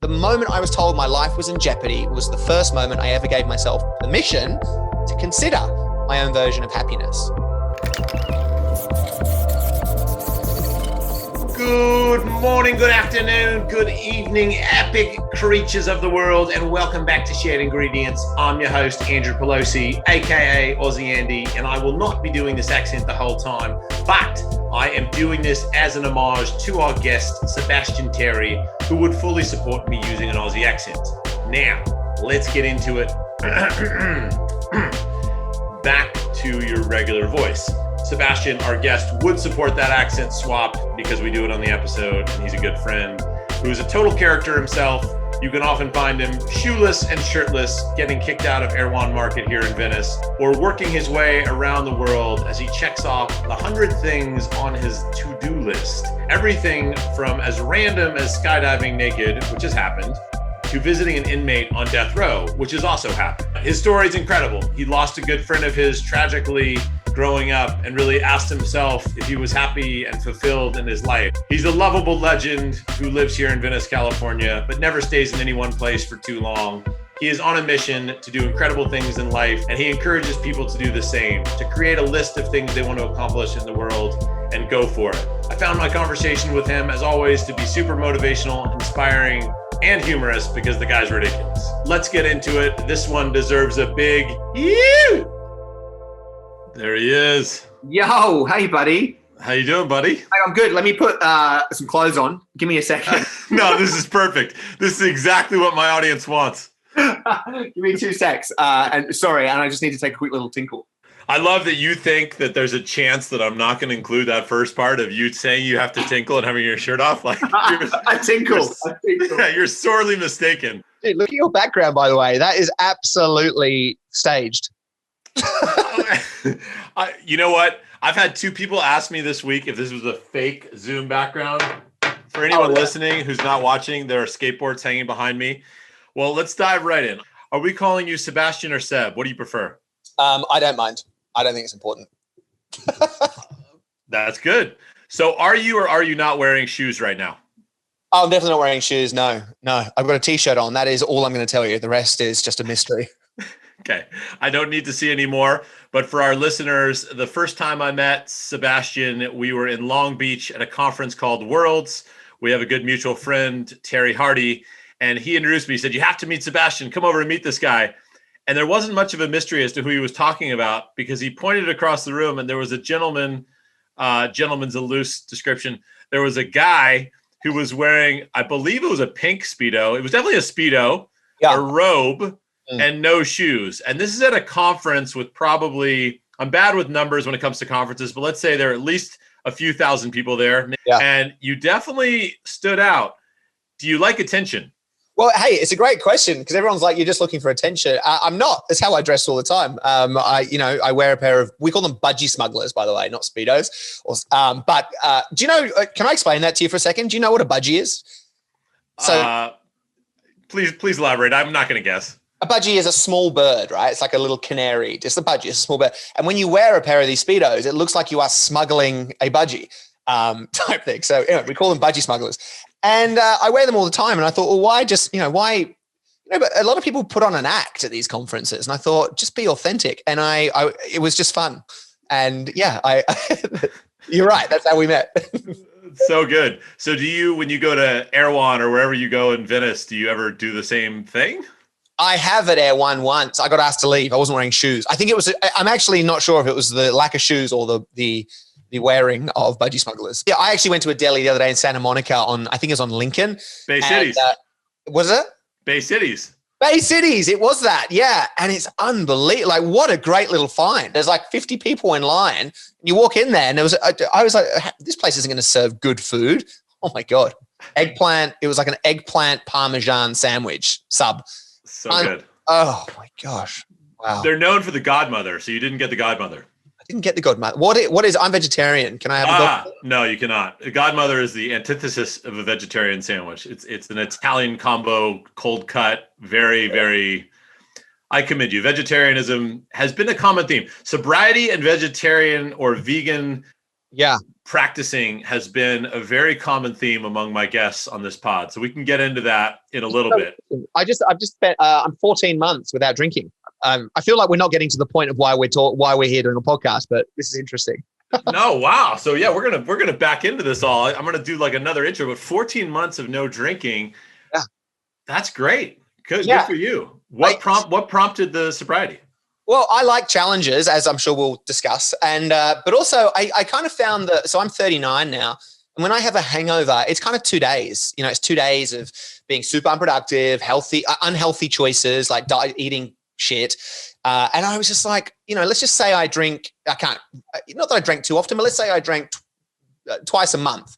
The moment I was told my life was in jeopardy was the first moment I ever gave myself permission to consider my own version of happiness. Good morning, good afternoon, good evening, epic creatures of the world, and welcome back to Shared Ingredients. I'm your host, Andrew Pelosi, aka Aussie Andy, and I will not be doing this accent the whole time, but I am doing this as an homage to our guest, Sebastian Terry, who would fully support me using an Aussie accent. Now, let's get into it. Back to your regular voice. Sebastian, our guest, would support that accent swap because we do it on the episode, and he's a good friend who is a total character himself. You can often find him shoeless and shirtless, getting kicked out of Erewhon Market here in Venice, or working his way around the world as he checks off the 100 things on his to-do list. Everything from as random as skydiving naked, which has happened, to visiting an inmate on death row, which has also happened. His story is incredible. He lost a good friend of his tragically growing up and really asked himself if he was happy and fulfilled in his life. He's a lovable legend who lives here in Venice, California, but never stays in any one place for too long. He is on a mission to do incredible things in life, and he encourages people to do the same, to create a list of things they want to accomplish in the world and go for it. I found my conversation with him, as always, to be super motivational, inspiring, and humorous because the guy's ridiculous. Let's get into it. This one deserves a big you. There he is. Yo, hey, buddy. How you doing, buddy? Hey, I'm good. Let me put some clothes on. Give me a second. No, this is perfect. This is exactly what my audience wants. Give me 2 secs. And I just need to take a quick little tinkle. I love that you think that there's a chance that I'm not going to include that first part of you saying you have to tinkle and having your shirt off. Like I tinkle. Yeah, you're sorely mistaken. Dude, look at your background, by the way. That is absolutely staged. You know what? I've had 2 people ask me this week if this was a fake Zoom background. For anyone listening who's not watching, there are skateboards hanging behind me. Well, let's dive right in. Are we calling you Sebastian or Seb? What do you prefer? I don't mind. I don't think it's important. That's good. So are you or are you not wearing shoes right now? Oh, I'm definitely not wearing shoes. No. I've got a T-shirt on. That is all I'm going to tell you. The rest is just a mystery. Okay. I don't need to see any more. But for our listeners, the first time I met Sebastian, we were in Long Beach at a conference called Worlds. We have a good mutual friend, Terry Hardy, and he introduced me. He said, "You have to meet Sebastian. Come over and meet this guy." And there wasn't much of a mystery as to who he was talking about because he pointed across the room and there was a gentleman's a loose description. There was a guy who was wearing, I believe it was a pink Speedo. It was definitely a Speedo, a robe, and no shoes. And this is at a conference with probably, I'm bad with numbers when it comes to conferences, but let's say there are at least a few thousand people there. Yeah. And you definitely stood out. Do you like attention? Well, hey, it's a great question because everyone's like, you're just looking for attention. I'm not. That's how I dress all the time. I wear a pair of, we call them budgy smugglers, by the way, not Speedos. But do you know, can I explain that to you for a second? Do you know what a budgy is? So, please elaborate. I'm not going to guess. A budgie is a small bird, right? It's like a little canary. Just a budgie, it's a small bird. And when you wear a pair of these Speedos, it looks like you are smuggling a budgie type thing. So anyway, we call them budgie smugglers. And I wear them all the time. And I thought, well, but a lot of people put on an act at these conferences. And I thought, just be authentic. And it was just fun. And yeah, you're right. That's how we met. So good. So do you, when you go to Erewhon or wherever you go in Venice, do you ever do the same thing? I have at Erewhon once. I got asked to leave. I wasn't wearing shoes. I think it was, I'm actually not sure if it was the lack of shoes or the wearing of budgie smugglers. Yeah, I actually went to a deli the other day in Santa Monica I think it was on Lincoln. Bay Cities. Was it? Bay Cities. Bay Cities. It was that. Yeah. And it's unbelievable. Like, what a great little find. There's like 50 people in line. You walk in there and I was like, this place isn't going to serve good food. Oh my God. Eggplant. It was like an eggplant Parmesan sandwich sub. So good. Oh my gosh. Wow. They're known for the Godmother. So you didn't get the Godmother. Didn't get the Godmother. What is? I'm vegetarian. Can I have a Godmother? No, you cannot. A Godmother is the antithesis of a vegetarian sandwich. It's an Italian combo, cold cut, very, very. I commend you. Vegetarianism has been a common theme. Sobriety and vegetarian or vegan practicing has been a very common theme among my guests on this pod. So we can get into that in a little bit. I've just spent, I'm 14 months without drinking. I feel like we're not getting to the point of why we're here doing a podcast, but this is interesting. No, wow. So yeah, we're gonna back into this all. I'm gonna do like another intro, but 14 months of no drinking. Yeah. That's great. Good for you. What prompted the sobriety? Well, I like challenges, as I'm sure we'll discuss. And but also I kind of found that, so I'm 39 now. And when I have a hangover, it's kind of 2 days. You know, it's 2 days of being super unproductive, unhealthy choices, like eating shit. And I was just like, let's just say I drink, not that I drank too often, but let's say I drank twice a month.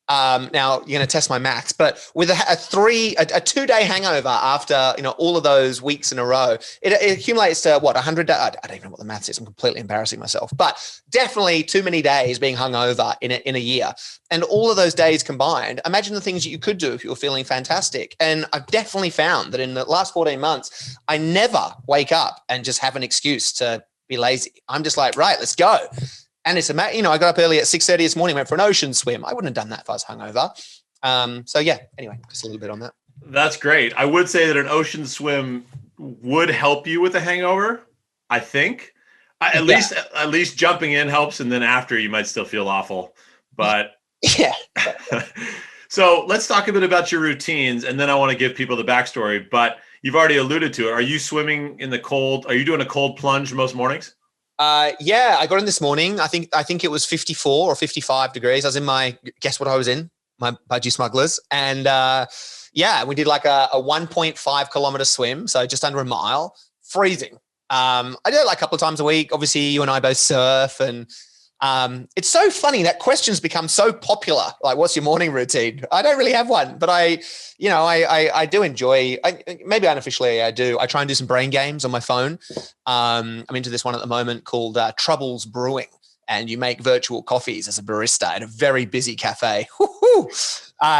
Now you're going to test my maths, but with a 2-day hangover after, all of those weeks in a row, it accumulates to what, 100 days? I don't even know what the maths is. I'm completely embarrassing myself, but definitely too many days being hungover in a year. And all of those days combined, imagine the things that you could do if you were feeling fantastic. And I've definitely found that in the last 14 months, I never wake up and just have an excuse to be lazy. I'm just like, right, let's go. And it's I got up early at 6:30 this morning, went for an ocean swim. I wouldn't have done that if I was hungover. So yeah, anyway, just a little bit on that. That's great. I would say that an ocean swim would help you with a hangover. I think at least jumping in helps. And then after you might still feel awful, but yeah. So let's talk a bit about your routines. And then I want to give people the backstory, but you've already alluded to it. Are you swimming in the cold? Are you doing a cold plunge most mornings? Yeah, I got in this morning. I think it was 54 or 55 degrees. I was guess what I was in? My budgy smugglers. And we did like a 1.5 kilometer swim. So just under a mile, freezing. I do it like a couple of times a week. Obviously you and I both surf, and it's so funny that questions become so popular. Like, what's your morning routine? I don't really have one, but I do enjoy, maybe unofficially I do. I try and do some brain games on my phone. I'm into this one at the moment called Troubles Brewing, and you make virtual coffees as a barista at a very busy cafe.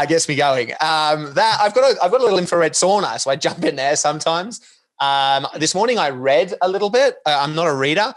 Gets me going. That I've got a little infrared sauna, so I jump in there sometimes. This morning I read a little bit. I'm not a reader.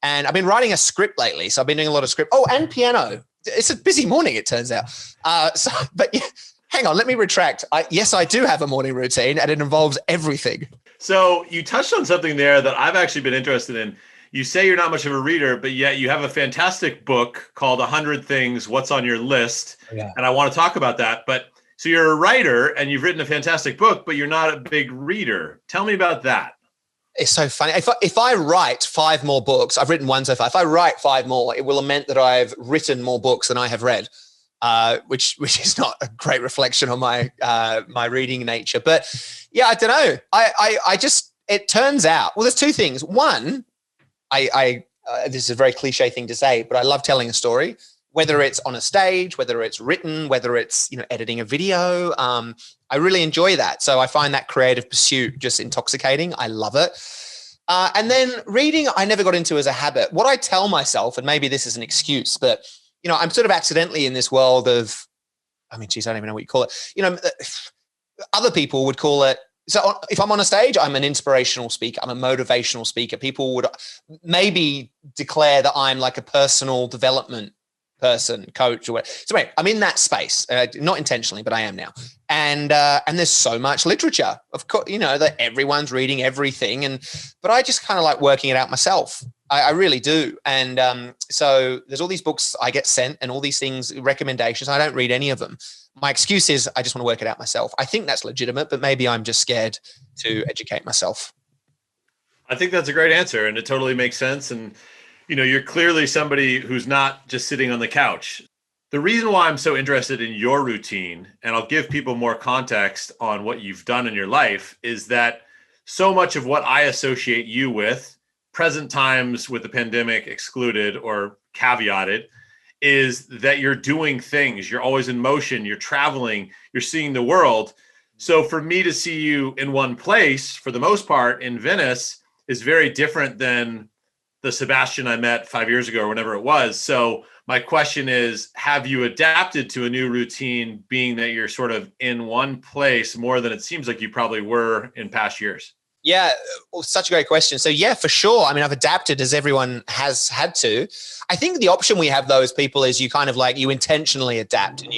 And I've been writing a script lately. So I've been doing a lot of script. Oh, and piano. It's a busy morning, it turns out. But yeah, hang on, let me retract. Yes, I do have a morning routine, and it involves everything. So you touched on something there that I've actually been interested in. You say you're not much of a reader, but yet you have a fantastic book called 100 Things, What's on Your List. Yeah. And I want to talk about that. But so you're a writer and you've written a fantastic book, but you're not a big reader. Tell me about that. It's so funny. If I write 5 more books, I've written one so far. If I write 5 more, it will have meant that I've written more books than I have read, which is not a great reflection on my my reading nature. But yeah, I don't know. I just, it turns out, well, there's 2 things. One, this is a very cliche thing to say, but I love telling a story, whether it's on a stage, whether it's written, whether it's, editing a video. I really enjoy that. So I find that creative pursuit just intoxicating. I love it. And then reading, I never got into as a habit. What I tell myself, and maybe this is an excuse, but, I'm sort of accidentally in this world of, I don't even know what you call it. Other people would call it, so if I'm on a stage, I'm an inspirational speaker. I'm a motivational speaker. People would maybe declare that I'm like a personal development person, coach, or whatever. So anyway, I'm in that space, not intentionally, but I am now. And there's so much literature, of course, that everyone's reading everything. But I just kind of like working it out myself. I really do. And so there's all these books I get sent and all these things, recommendations. I don't read any of them. My excuse is I just want to work it out myself. I think that's legitimate, but maybe I'm just scared to educate myself. I think that's a great answer, and it totally makes sense. And you're clearly somebody who's not just sitting on the couch. The reason why I'm so interested in your routine, and I'll give people more context on what you've done in your life, is that so much of what I associate you with, present times with the pandemic excluded or caveated, is that you're doing things. You're always in motion. You're traveling. You're seeing the world. So for me to see you in one place, for the most part, in Venice, is very different than the Sebastian I met 5 years ago or whenever it was. So my question is, have you adapted to a new routine, being that you're sort of in one place more than it seems like you probably were in past years? Yeah, well, such a great question. So yeah, for sure. I mean, I've adapted as everyone has had to. I think the option we have though as people is you kind of like, you intentionally adapt and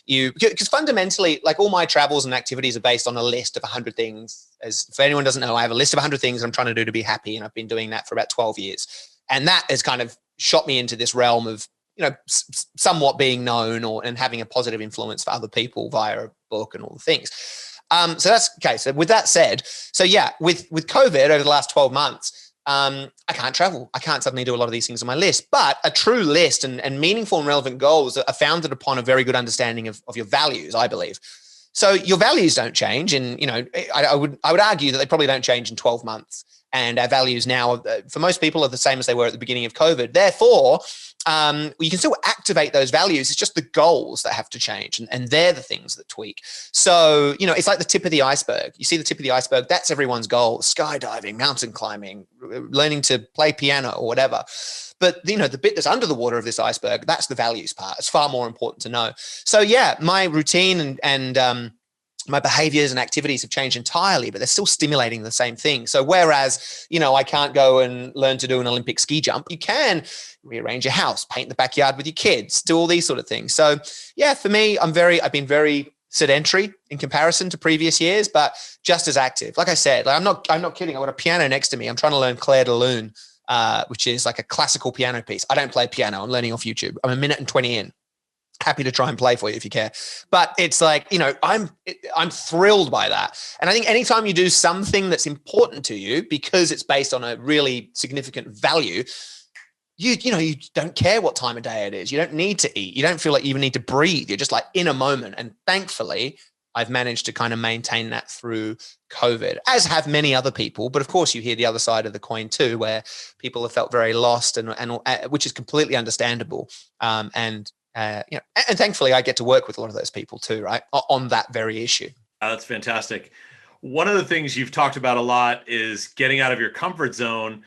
because fundamentally, like all my travels and activities are based on a list of 100 things. As if anyone doesn't know, I have a list of 100 things I'm trying to do to be happy. And I've been doing that for about 12 years. And that has kind of shot me into this realm of, somewhat being known and having a positive influence for other people via a book and all the things. So that's okay. So with that said, with COVID over the last 12 months, I can't travel. I can't suddenly do a lot of these things on my list, but a true list and meaningful and relevant goals are founded upon a very good understanding of your values, I believe. So your values don't change. And, I would argue that they probably don't change in 12 months. And our values now, for most people, are the same as they were at the beginning of COVID. Therefore, you can still activate those values. It's just the goals that have to change. And they're the things that tweak. So, it's like the tip of the iceberg. You see the tip of the iceberg, that's everyone's goal. Skydiving, mountain climbing, learning to play piano or whatever. But, the bit that's under the water of this iceberg, that's the values part. It's far more important to know. So, yeah, my routine and my behaviors and activities have changed entirely, but they're still stimulating the same thing. So whereas, I can't go and learn to do an Olympic ski jump, you can rearrange your house, paint the backyard with your kids, do all these sort of things. So yeah, for me, I've been very sedentary in comparison to previous years, but just as active. Like I said, I'm not kidding. I've got a piano next to me. I'm trying to learn Clair de Lune, which is like a classical piano piece. I don't play piano. I'm learning off YouTube. I'm 1 minute and 20 in. Happy to try and play for you if you care. But it's like, I'm thrilled by that. And I think anytime you do something that's important to you because it's based on a really significant value, you don't care what time of day it is. You don't need to eat. You don't feel like you even need to breathe. You're just like in a moment. And thankfully, I've managed to kind of maintain that through COVID, as have many other people. But of course, you hear the other side of the coin too, where people have felt very lost and which is completely understandable. And thankfully I get to work with a lot of those people too, right? On that very issue. That's fantastic. One of the things you've talked about a lot is getting out of your comfort zone.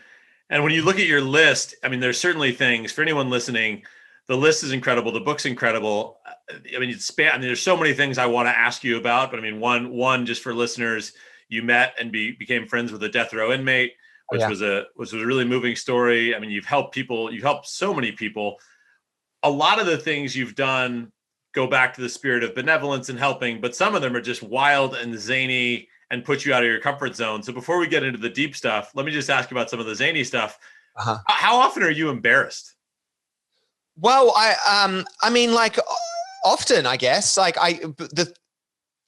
And when you look at your list, I mean, there's certainly things for anyone listening, the list is incredible. The book's incredible. I mean, there's so many things I want to ask you about, but I mean, one just for listeners, you met and became friends with a death row inmate, which was a really moving story. I mean, you've helped so many people. A lot of the things you've done go back to the spirit of benevolence and helping, but some of them are just wild and zany and put you out of your comfort zone. So before we get into the deep stuff, let me just ask you about some of the zany stuff. How often are you embarrassed? Well, I mean, like often, I guess. Like I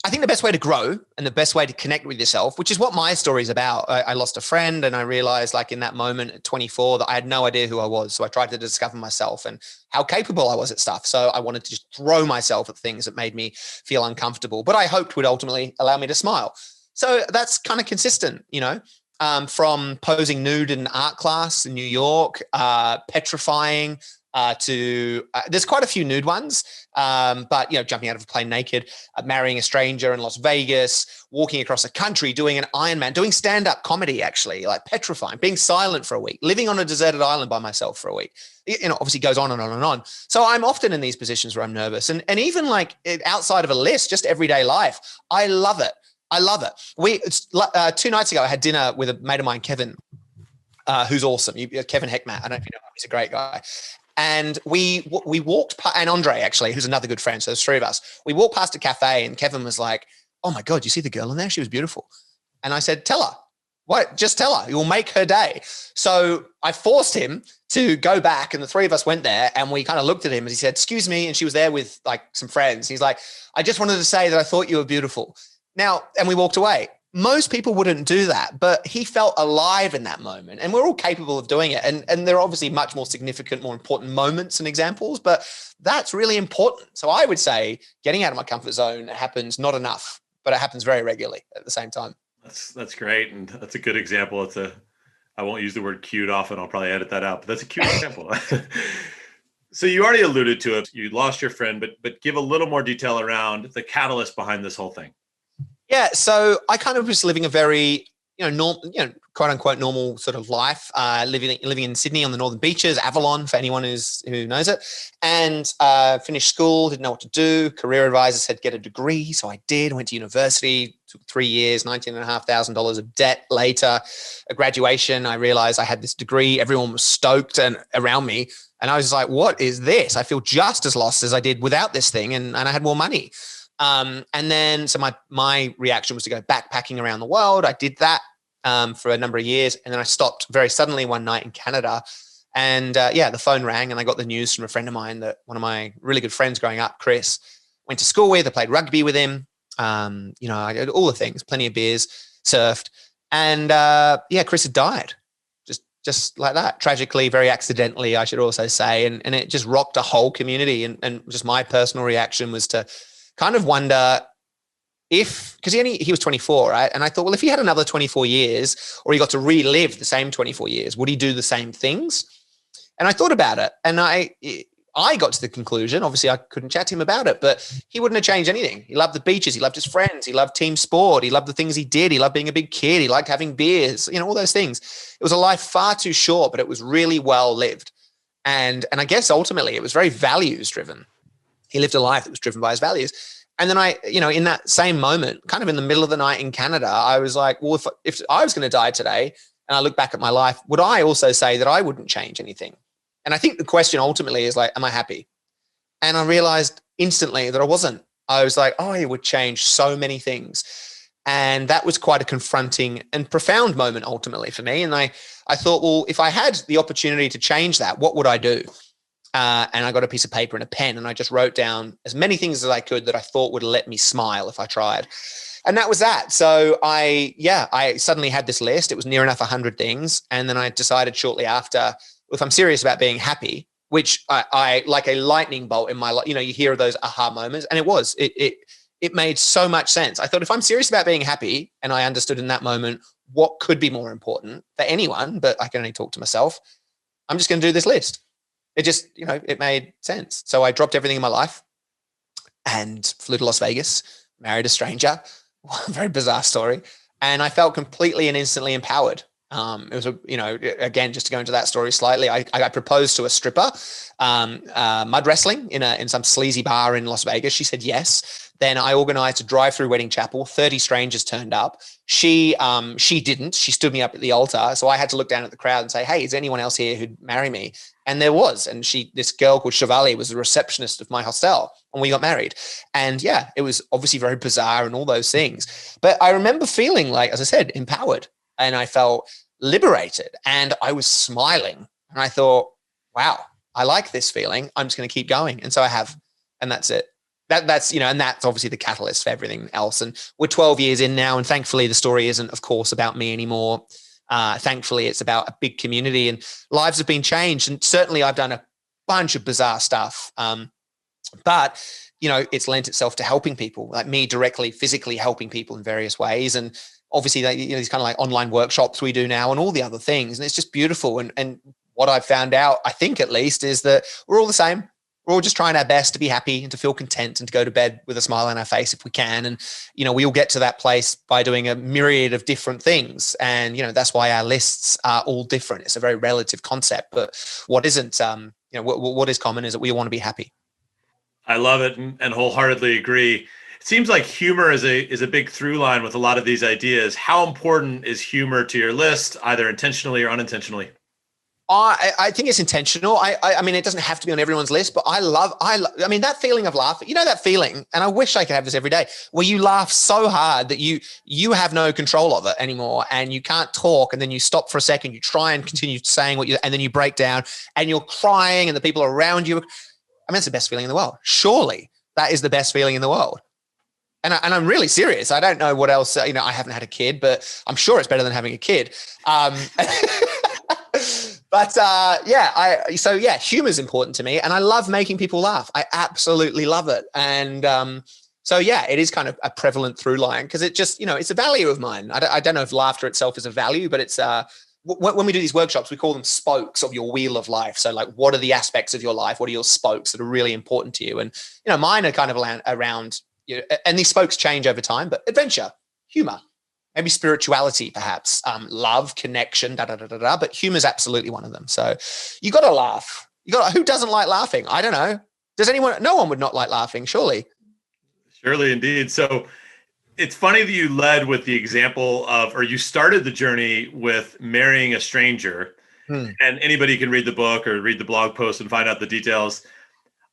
think the best way to grow and the best way to connect with yourself, which is what my story is about. I lost a friend and I realized like in that moment at 24 that I had no idea who I was. So I tried to discover myself and how capable I was at stuff. So I wanted to just throw myself at things that made me feel uncomfortable, but I hoped would ultimately allow me to smile. So that's kind of consistent, from posing nude in art class in New York, petrifying, there's quite a few nude ones, but jumping out of a plane naked, marrying a stranger in Las Vegas, walking across a country, doing an Ironman, doing stand-up comedy, actually, like petrifying, being silent for a week, living on a deserted island by myself for a week. Obviously goes on and on and on. So I'm often in these positions where I'm nervous, and even like outside of a list, just everyday life, I love it. I love it. 2 nights ago, I had dinner with a mate of mine, Kevin, who's awesome. Kevin Heckmat. I don't know if you know him. He's a great guy. And we walked past, and Andre actually, who's another good friend. So there's 3 of us. We walked past a cafe and Kevin was like, "Oh my God, you see the girl in there? She was beautiful." And I said, "Tell her." "What? Just tell her. You'll make her day." So I forced him to go back, and the 3 of us went there and we kind of looked at him and he said, "Excuse me." And she was there with like some friends. He's like, "I just wanted to say that I thought you were beautiful." Now, and we walked away. Most people wouldn't do that, but he felt alive in that moment, and we're all capable of doing it. And there are obviously much more significant, more important moments and examples, but that's really important. So I would say getting out of my comfort zone happens not enough, but it happens very regularly at the same time. That's great. And that's a good example. I won't use the word cute often. I'll probably edit that out, but that's a cute example. So you already alluded to it. You lost your friend, but give a little more detail around the catalyst behind this whole thing. Yeah, so I kind of was living a very, quote unquote normal sort of life, living in Sydney on the northern beaches, Avalon for anyone who knows it, and finished school, didn't know what to do. Career advisor said get a degree, so I did. Went to university, took 3 years, $19,500 of debt later. At graduation, I realized I had this degree. Everyone was stoked and around me, and I was like, "What is this? I feel just as lost as I did without this thing," and I had more money. And then so my reaction was to go backpacking around the world. I did that for a number of years. And then I stopped very suddenly one night in Canada. And the phone rang and I got the news from a friend of mine that one of my really good friends growing up, Chris, went to school with. I played rugby with him. I did all the things, plenty of beers, surfed. And Chris had died just like that. Tragically, very accidentally, I should also say. And it just rocked a whole community. And just my personal reaction was to kind of wonder because he was 24, right? And I thought, well, if he had another 24 years or he got to relive the same 24 years, would he do the same things? And I thought about it and I got to the conclusion, obviously I couldn't chat to him about it, but he wouldn't have changed anything. He loved the beaches. He loved his friends. He loved team sport. He loved the things he did. He loved being a big kid. He liked having beers, all those things. It was a life far too short, but it was really well lived. And I guess ultimately it was very values driven. He lived a life that was driven by his values. And then in that same moment, kind of in the middle of the night in Canada, I was like, well, if I was going to die today and I look back at my life, would I also say that I wouldn't change anything? And I think the question ultimately is like, am I happy? And I realized instantly that I wasn't. I was like, oh, it would change so many things. And that was quite a confronting and profound moment ultimately for me. And I thought, well, if I had the opportunity to change that, what would I do? And I got a piece of paper and a pen and I just wrote down as many things as I could that I thought would let me smile if I tried. And that was that. So I suddenly had this list. It was near enough 100 things. And then I decided shortly after, if I'm serious about being happy, which I like a lightning bolt in my life, you hear those aha moments. And it made so much sense. I thought if I'm serious about being happy, and I understood in that moment what could be more important for anyone, but I can only talk to myself, I'm just going to do this list. It just, it made sense. So I dropped everything in my life and flew to Las Vegas, married a stranger, very bizarre story. And I felt completely and instantly empowered. It was, again, just to go into that story slightly, I proposed to a stripper, mud wrestling in some sleazy bar in Las Vegas. She said yes. Then I organized a drive-through wedding chapel. 30 strangers turned up. She didn't. She stood me up at the altar. So I had to look down at the crowd and say, hey, is anyone else here who'd marry me? And there was. And this girl called Chevalier was the receptionist of my hostel and we got married. And it was obviously very bizarre and all those things. But I remember feeling like, as I said, empowered. And I felt liberated and I was smiling. And I thought, wow, I like this feeling. I'm just going to keep going. And so I have, and that's it. That's and that's obviously the catalyst for everything else. And we're 12 years in now. And thankfully the story isn't, of course, about me anymore. Thankfully it's about a big community and lives have been changed. And certainly I've done a bunch of bizarre stuff. But it's lent itself to helping people, like me directly, physically helping people in various ways. And obviously, these kind of like online workshops we do now and all the other things. And it's just beautiful. And what I've found out, I think at least, is that we're all the same. We're all just trying our best to be happy and to feel content and to go to bed with a smile on our face if we can. And, we all get to that place by doing a myriad of different things. And, that's why our lists are all different. It's a very relative concept. But what isn't, what is common is that we all want to be happy. I love it and wholeheartedly agree. It seems like humor is a big through line with a lot of these ideas. How important is humor to your list, either intentionally or unintentionally? I think it's intentional. I mean, it doesn't have to be on everyone's list, but I mean, that feeling of laughing, that feeling, and I wish I could have this every day, where you laugh so hard that you have no control of it anymore and you can't talk. And then you stop for a second, you try and continue saying and then you break down and you're crying and the people around you. I mean, it's the best feeling in the world. Surely that is the best feeling in the world. And I'm really serious. I don't know what else, I haven't had a kid, but I'm sure it's better than having a kid. But humor is important to me and I love making people laugh. I absolutely love it. And it is kind of a prevalent through line because it just, it's a value of mine. I don't know if laughter itself is a value, but it's when we do these workshops, we call them spokes of your wheel of life. So like, what are the aspects of your life? What are your spokes that are really important to you? And, mine are kind of around, and these spokes change over time, but adventure, humor, maybe spirituality, perhaps, love, connection, but humor is absolutely one of them. So you got to laugh. Who doesn't like laughing? I don't know. Does anyone? No one would not like laughing, surely. Surely, indeed. So it's funny that you led with the example of, or you started the journey with marrying a stranger. And anybody can read the book or read the blog post and find out the details.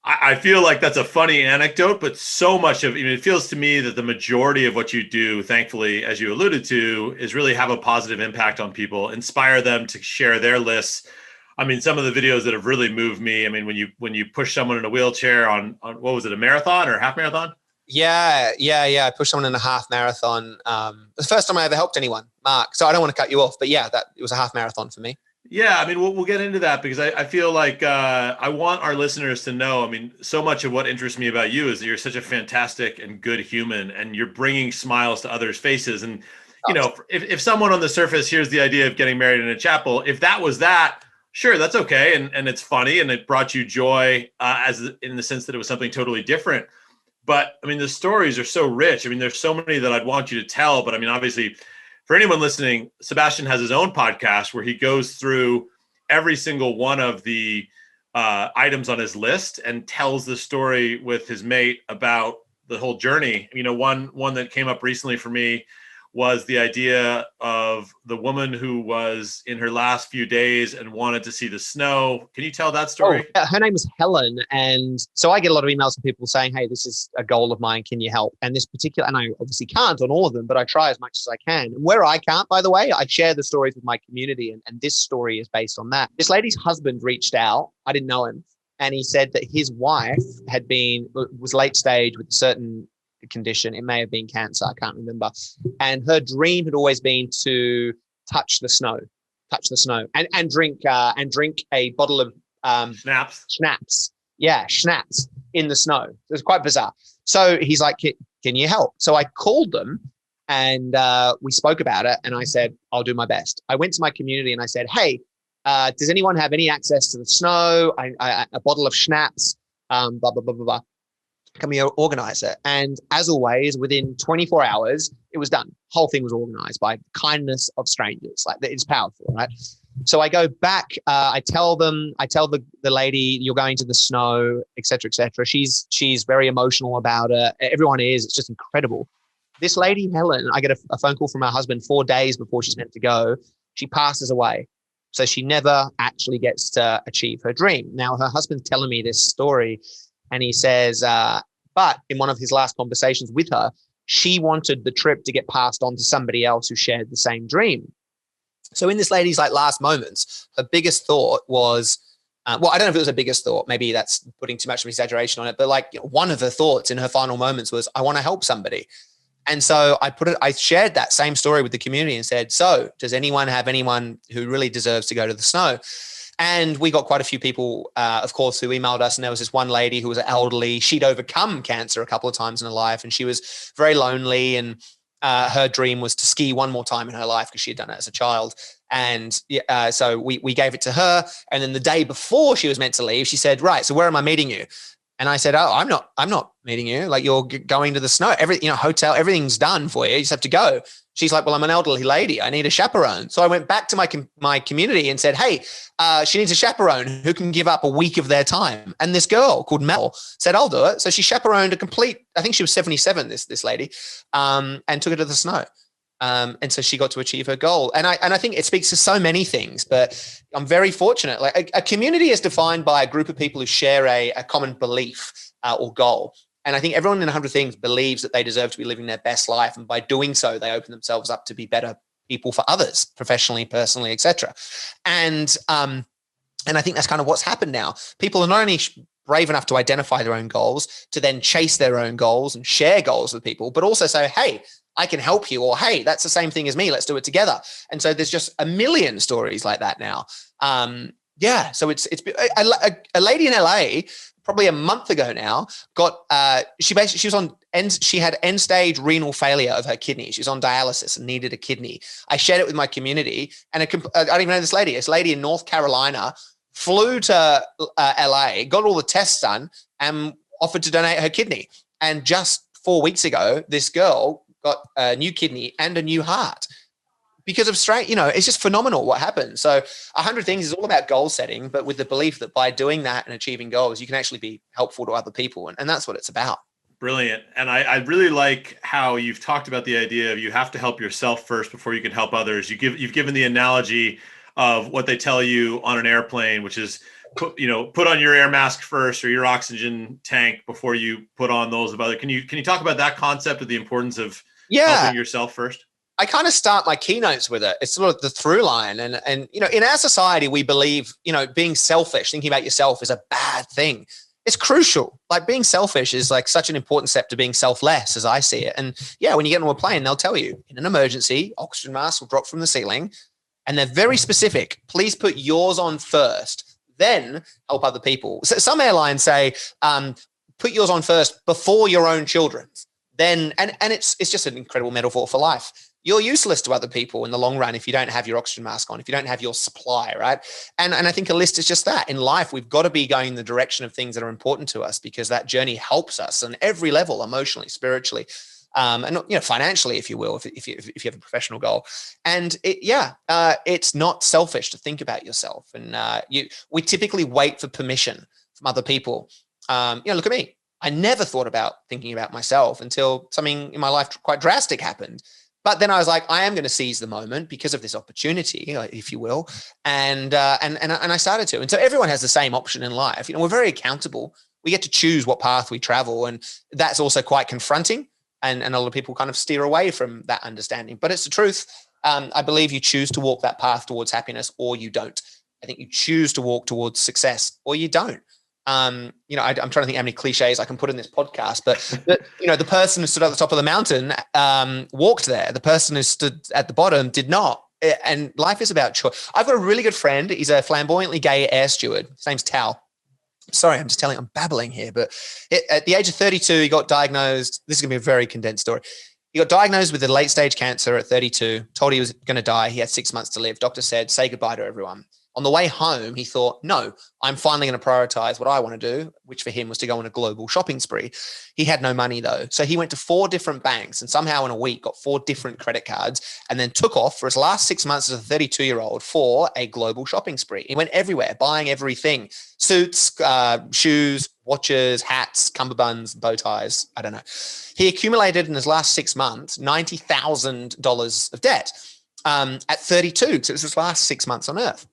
I feel like that's a funny anecdote, but so much of it feels to me that the majority of what you do, thankfully, as you alluded to, is really have a positive impact on people, inspire them to share their lists. I mean, some of the videos that have really moved me. I mean, when you push someone in a wheelchair on what was it, a marathon or a half marathon? Yeah. I pushed someone in a half marathon. It was the first time I ever helped anyone, Mark. So I don't want to cut you off, but yeah, it was a half marathon for me. Yeah, I mean, we'll get into that because I feel like I want our listeners to know, I mean, so much of what interests me about you is that you're such a fantastic and good human and you're bringing smiles to others' faces. And, if someone on the surface hears the idea of getting married in a chapel, if that was that, sure, that's okay. And it's funny and it brought you joy as in the sense that it was something totally different. But I mean, the stories are so rich. I mean, there's so many that I'd want you to tell, but I mean, obviously, for anyone listening, Sebastian has his own podcast where he goes through every single one of the items on his list and tells the story with his mate about the whole journey. One that came up recently for me was the idea of the woman who was in her last few days and wanted to see the snow. Can you tell that story? Oh, her name was Helen. And so I get a lot of emails from people saying, hey, this is a goal of mine. Can you help? And this particular, and I obviously can't on all of them, but I try as much as I can. And where I can't, by the way, I share the stories with my community. And this story is based on that. This lady's husband reached out. I didn't know him. And he said that his wife was late stage with a certain condition. It may have been cancer. I can't remember. And her dream had always been to touch the snow and drink a bottle of schnapps. Yeah, schnapps in the snow. It was quite bizarre. So he's like, can you help? So I called them and we spoke about it. And I said, I'll do my best. I went to my community and I said, hey, does anyone have any access to the snow? A bottle of schnapps, blah, blah, blah, blah, blah. Can we organize it? And as always, within 24 hours, it was done. Whole thing was organized by kindness of strangers. Like, it's powerful, right? So I go back, I tell the lady, you're going to the snow, et cetera, et cetera. She's very emotional about it. Everyone is. It's just incredible. This lady, Helen, I get a phone call from her husband 4 days before she's meant to go. She passes away. So she never actually gets to achieve her dream. Now, her husband's telling me this story, and he says, but in one of his last conversations with her, she wanted the trip to get passed on to somebody else who shared the same dream. So in this lady's last moments, her biggest thought was, I don't know if it was her biggest thought. Maybe that's putting too much of exaggeration on it. But one of her thoughts in her final moments was, I want to help somebody. And so I shared that same story with the community and said, so does anyone have anyone who really deserves to go to the snow? And we got quite a few people, of course, who emailed us. And there was this one lady who was elderly. She'd overcome cancer a couple of times in her life, and she was very lonely. And her dream was to ski one more time in her life because she had done it as a child. And so we gave it to her. And then the day before she was meant to leave, she said, right, so where am I meeting you? And I said, oh, I'm not meeting you. You're going to the snow, hotel, everything's done for you. You just have to go. She's like, well, I'm an elderly lady. I need a chaperone. So I went back to my community and said, hey, she needs a chaperone who can give up a week of their time. And this girl called Mel said, I'll do it. So she chaperoned I think she was 77, this lady, and took her to the snow. And so she got to achieve her goal. And I think it speaks to so many things, but I'm very fortunate. A community is defined by a group of people who share a common belief or goal. And I think everyone in 100 Things believes that they deserve to be living their best life. And by doing so, they open themselves up to be better people for others, professionally, personally, etc. And I think that's kind of what's happened now. People are not only brave enough to identify their own goals, to then chase their own goals and share goals with people, but also say, hey, I can help you, or hey, that's the same thing as me. Let's do it together. And so there's just a million stories like that now. So it's a lady in LA probably a month ago now got she had end stage renal failure of her kidney. She was on dialysis and needed a kidney. I shared it with my community, and I don't even know this lady. This lady in North Carolina flew to LA, got all the tests done, and offered to donate her kidney. And just 4 weeks ago, this girl got a new kidney and a new heart because of straight, it's just phenomenal what happens. So 100 Things is all about goal setting, but with the belief that by doing that and achieving goals, you can actually be helpful to other people. And that's what it's about. Brilliant. And I really like how you've talked about the idea of you have to help yourself first before you can help others. You've given the analogy of what they tell you on an airplane, which is put on your air mask first or your oxygen tank before you put on those of other. Can you talk about that concept of the importance of helping yourself first? I kind of start my keynotes with it. It's sort of the through line. And in our society, we believe, being selfish, thinking about yourself is a bad thing. It's crucial. Like being selfish is like such an important step to being selfless as I see it. And yeah, when you get into a plane, they'll tell you in an emergency, oxygen mask will drop from the ceiling. And they're very specific. Please put yours on first, then help other people. So some airlines say, put yours on first before your own children's. Then, and it's just an incredible metaphor for life. You're useless to other people in the long run if you don't have your oxygen mask on, if you don't have your supply, right? And I think a list is just that. In life, we've got to be going in the direction of things that are important to us because that journey helps us on every level, emotionally, spiritually, and financially, if you will, if you have a professional goal. And it's not selfish to think about yourself. And we typically wait for permission from other people. Look at me. I never thought about thinking about myself until something in my life quite drastic happened. But then I was like, I am going to seize the moment because of this opportunity, if you will. And I started to. And so everyone has the same option in life. We're very accountable. We get to choose what path we travel. And that's also quite confronting. And a lot of people kind of steer away from that understanding. But it's the truth. I believe you choose to walk that path towards happiness or you don't. I think you choose to walk towards success or you don't. I'm trying to think how many cliches I can put in this podcast, but the person who stood at the top of the mountain walked there. The person who stood at the bottom did not. And life is about choice. I've got a really good friend. He's a flamboyantly gay air steward. His name's Tal. Sorry, I'm babbling here, but at the age of 32, he got diagnosed. This is going to be a very condensed story. He got diagnosed with a late stage cancer at 32, told he was going to die. He had 6 months to live. Doctor said, say goodbye to everyone. On the way home, he thought, no, I'm finally going to prioritize what I want to do, which for him was to go on a global shopping spree. He had no money though. So he went to 4 different banks and somehow in a week got 4 different credit cards and then took off for his last 6 months as a 32-year-old for a global shopping spree. He went everywhere, buying everything, suits, shoes, watches, hats, cummerbunds, bow ties. I don't know. He accumulated in his last 6 months, $90,000 of debt at 32. So it was his last 6 months on earth.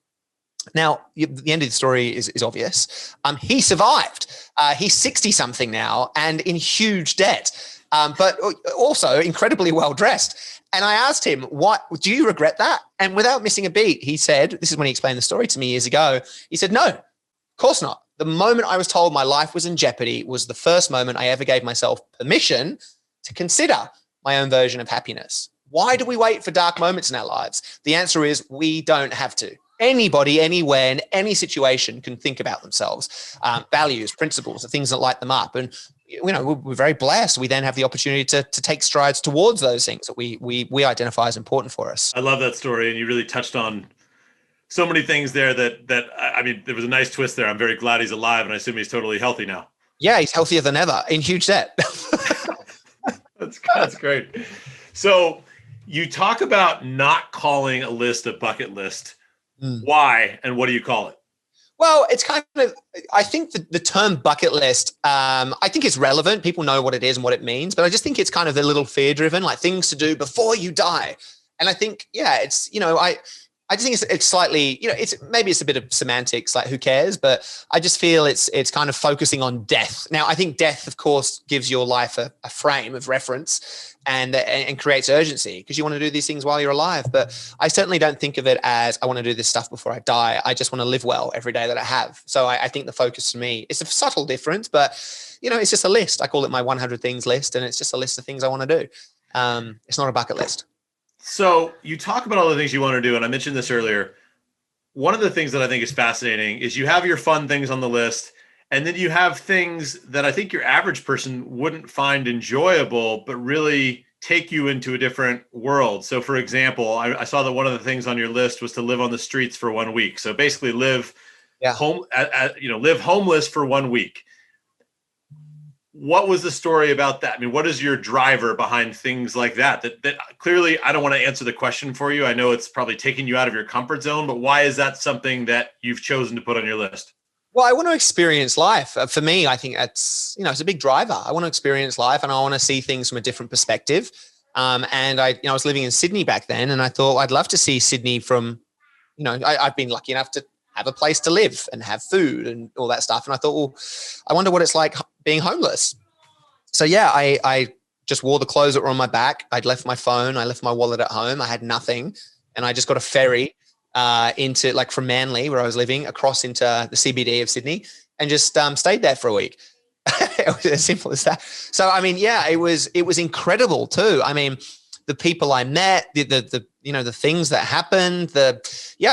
Now, the end of the story is obvious. He survived. He's 60-something now and in huge debt, but also incredibly well-dressed. And I asked him, "What do you regret that?" And without missing a beat, he said, this is when he explained the story to me years ago. He said, no, of course not. The moment I was told my life was in jeopardy was the first moment I ever gave myself permission to consider my own version of happiness. Why do we wait for dark moments in our lives? The answer is we don't have to. Anybody, anywhere, in any situation can think about themselves, values, principles, the things that light them up. And, we're very blessed. We then have the opportunity to take strides towards those things that we identify as important for us. I love that story. And you really touched on so many things there that there was a nice twist there. I'm very glad he's alive and I assume he's totally healthy now. Yeah, he's healthier than ever in huge debt. That's great. So you talk about not calling a list a bucket list. Why and what do you call it? Well, it's kind of, I think the term bucket list, I think it's relevant. People know what it is and what it means, but I just think it's kind of a little fear driven, like things to do before you die. And I think, it's, I just think it's slightly, maybe it's a bit of semantics, like who cares? But I just feel it's kind of focusing on death. Now, I think death, of course, gives your life a frame of reference and creates urgency because you want to do these things while you're alive. But I certainly don't think of it as I want to do this stuff before I die. I just want to live well every day that I have. So I think the focus to me, it's a subtle difference, but it's just a list. I call it my 100 things list, and it's just a list of things I want to do. It's not a bucket list. So you talk about all the things you want to do, and I mentioned this earlier. One of the things that I think is fascinating is you have your fun things on the list, and then you have things that I think your average person wouldn't find enjoyable, but really take you into a different world. So for example, I saw that one of the things on your list was to live on the streets for 1 week. So basically live homeless for 1 week. what was the story about that? I mean, what is your driver behind things like that? That clearly, I don't want to answer the question for you. I know it's probably taking you out of your comfort zone, but why is that something that you've chosen to put on your list? Well, I want to experience life. For me, I think that's, it's a big driver. I want to experience life and I want to see things from a different perspective. And I was living in Sydney back then and I thought I'd love to see Sydney from, I've been lucky enough to have a place to live and have food and all that stuff. And I thought, well, I wonder what it's like being homeless. So yeah, I just wore the clothes that were on my back. I'd left my phone. I left my wallet at home. I had nothing. And I just got a ferry into from Manly where I was living across into the CBD of Sydney and just stayed there for a week. It was as simple as that. So, I mean, yeah, it was incredible too. I mean, the people I met, the things that happened, I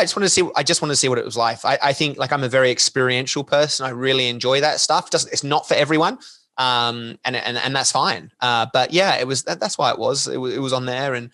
just want to see what it was like. I think I'm a very experiential person. I really enjoy that stuff. It's not for everyone. And that's fine. But yeah, that's why it was on there. And,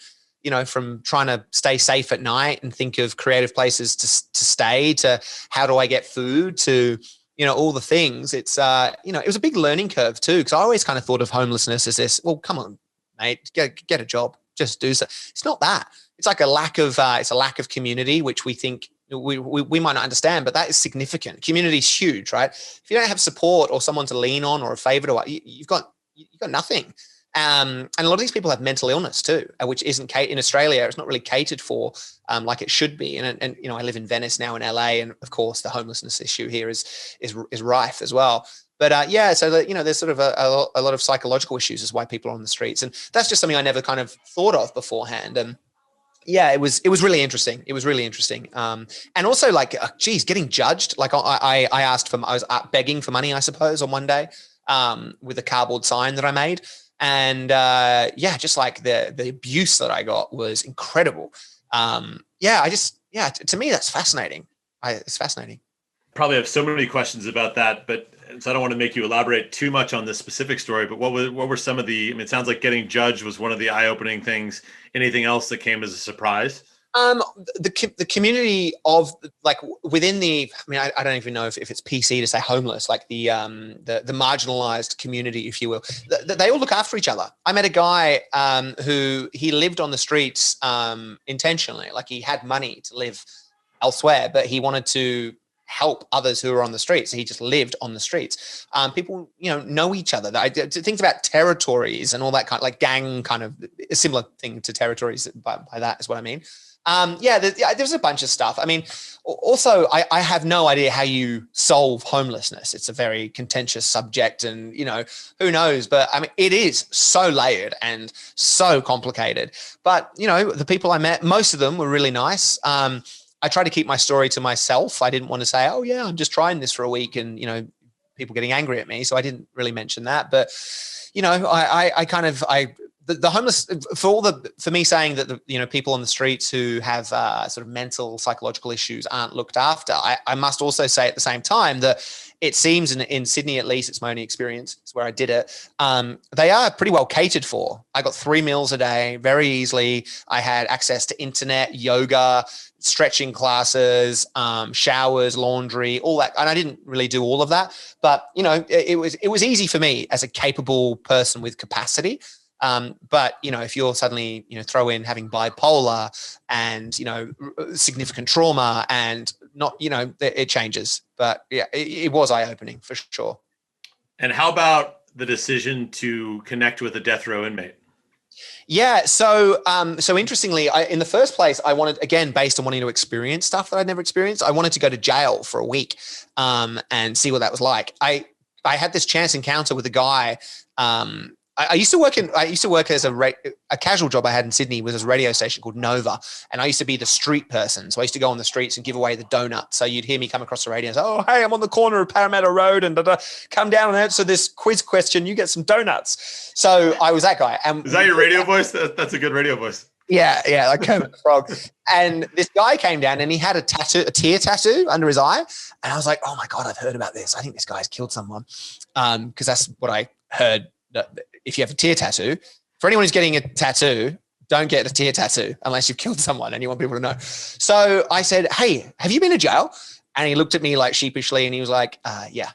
from trying to stay safe at night and think of creative places to stay to how do I get food to, all the things. It's, it was a big learning curve too. Cause I always kind of thought of homelessness as this, well, come on, mate, get a job, just do so. It's not that. It's like a lack of community, which we think we might not understand, but that is significant. Community is huge, right? If you don't have support or someone to lean on or a favor to, you've got nothing. And a lot of these people have mental illness too, which isn't in Australia. It's not really catered for like it should be. And I live in Venice now in LA, and of course the homelessness issue here is rife as well. But so that, there's sort of a lot of psychological issues is why people are on the streets, and that's just something I never kind of thought of beforehand. And yeah, it was really interesting. It was really interesting. And also getting judged. I asked I was begging for money, I suppose, on one day with a cardboard sign that I made. And just the abuse that I got was incredible. To me, that's fascinating. It's fascinating. Probably have so many questions about that, but so I don't want to make you elaborate too much on this specific story, but what were some of the, it sounds like getting judged was one of the eye-opening things. Anything else that came as a surprise? The community of within the, I don't even know if it's PC to say homeless, the marginalized community, if you will, they all look after each other. I met a guy who he lived on the streets intentionally, he had money to live elsewhere, but he wanted to help others who are on the streets. So he just lived on the streets. People, know each other. Things about territories and all that kind of gang kind of a similar thing to territories. By that is what I mean. There's a bunch of stuff. Also, I have no idea how you solve homelessness. It's a very contentious subject and, who knows, but it is so layered and so complicated. But, the people I met, most of them were really nice. I try to keep my story to myself. I didn't want to say, oh yeah, I'm just trying this for a week and, people getting angry at me. So I didn't really mention that, but, the homeless for me saying that the people on the streets who have sort of mental psychological issues aren't looked after. I must also say at the same time that it seems in Sydney, at least it's my only experience, it's where I did it. They are pretty well catered for. I got 3 meals a day very easily. I had access to internet, yoga, stretching classes, showers, laundry, all that. And I didn't really do all of that, but it was easy for me as a capable person with capacity. But if you're suddenly, throw in having bipolar and, significant trauma and not, it changes, but yeah, it was eye-opening for sure. And how about the decision to connect with a death row inmate? Yeah. So interestingly, in the first place, I wanted, again, based on wanting to experience stuff that I'd never experienced, I wanted to go to jail for a week, and see what that was like. I had this chance encounter with a guy, I used to work as a casual job I had in Sydney was a radio station called Nova. And I used to be the street person. So I used to go on the streets and give away the donuts. So you'd hear me come across the radio and say, oh, hey, I'm on the corner of Parramatta Road and come down and answer this quiz question. You get some donuts. So I was that guy. And is that your radio voice? That's a good radio voice. Yeah, like Kermit the Frog. And this guy came down and he had a tear tattoo under his eye. And I was like, oh my God, I've heard about this. I think this guy's killed someone. Because that's what I heard. If you have a tear tattoo, for anyone who's getting a tattoo, don't get a tear tattoo unless you've killed someone and you want people to know. So I said, hey, have you been to jail? And he looked at me sheepishly and he was like, yeah.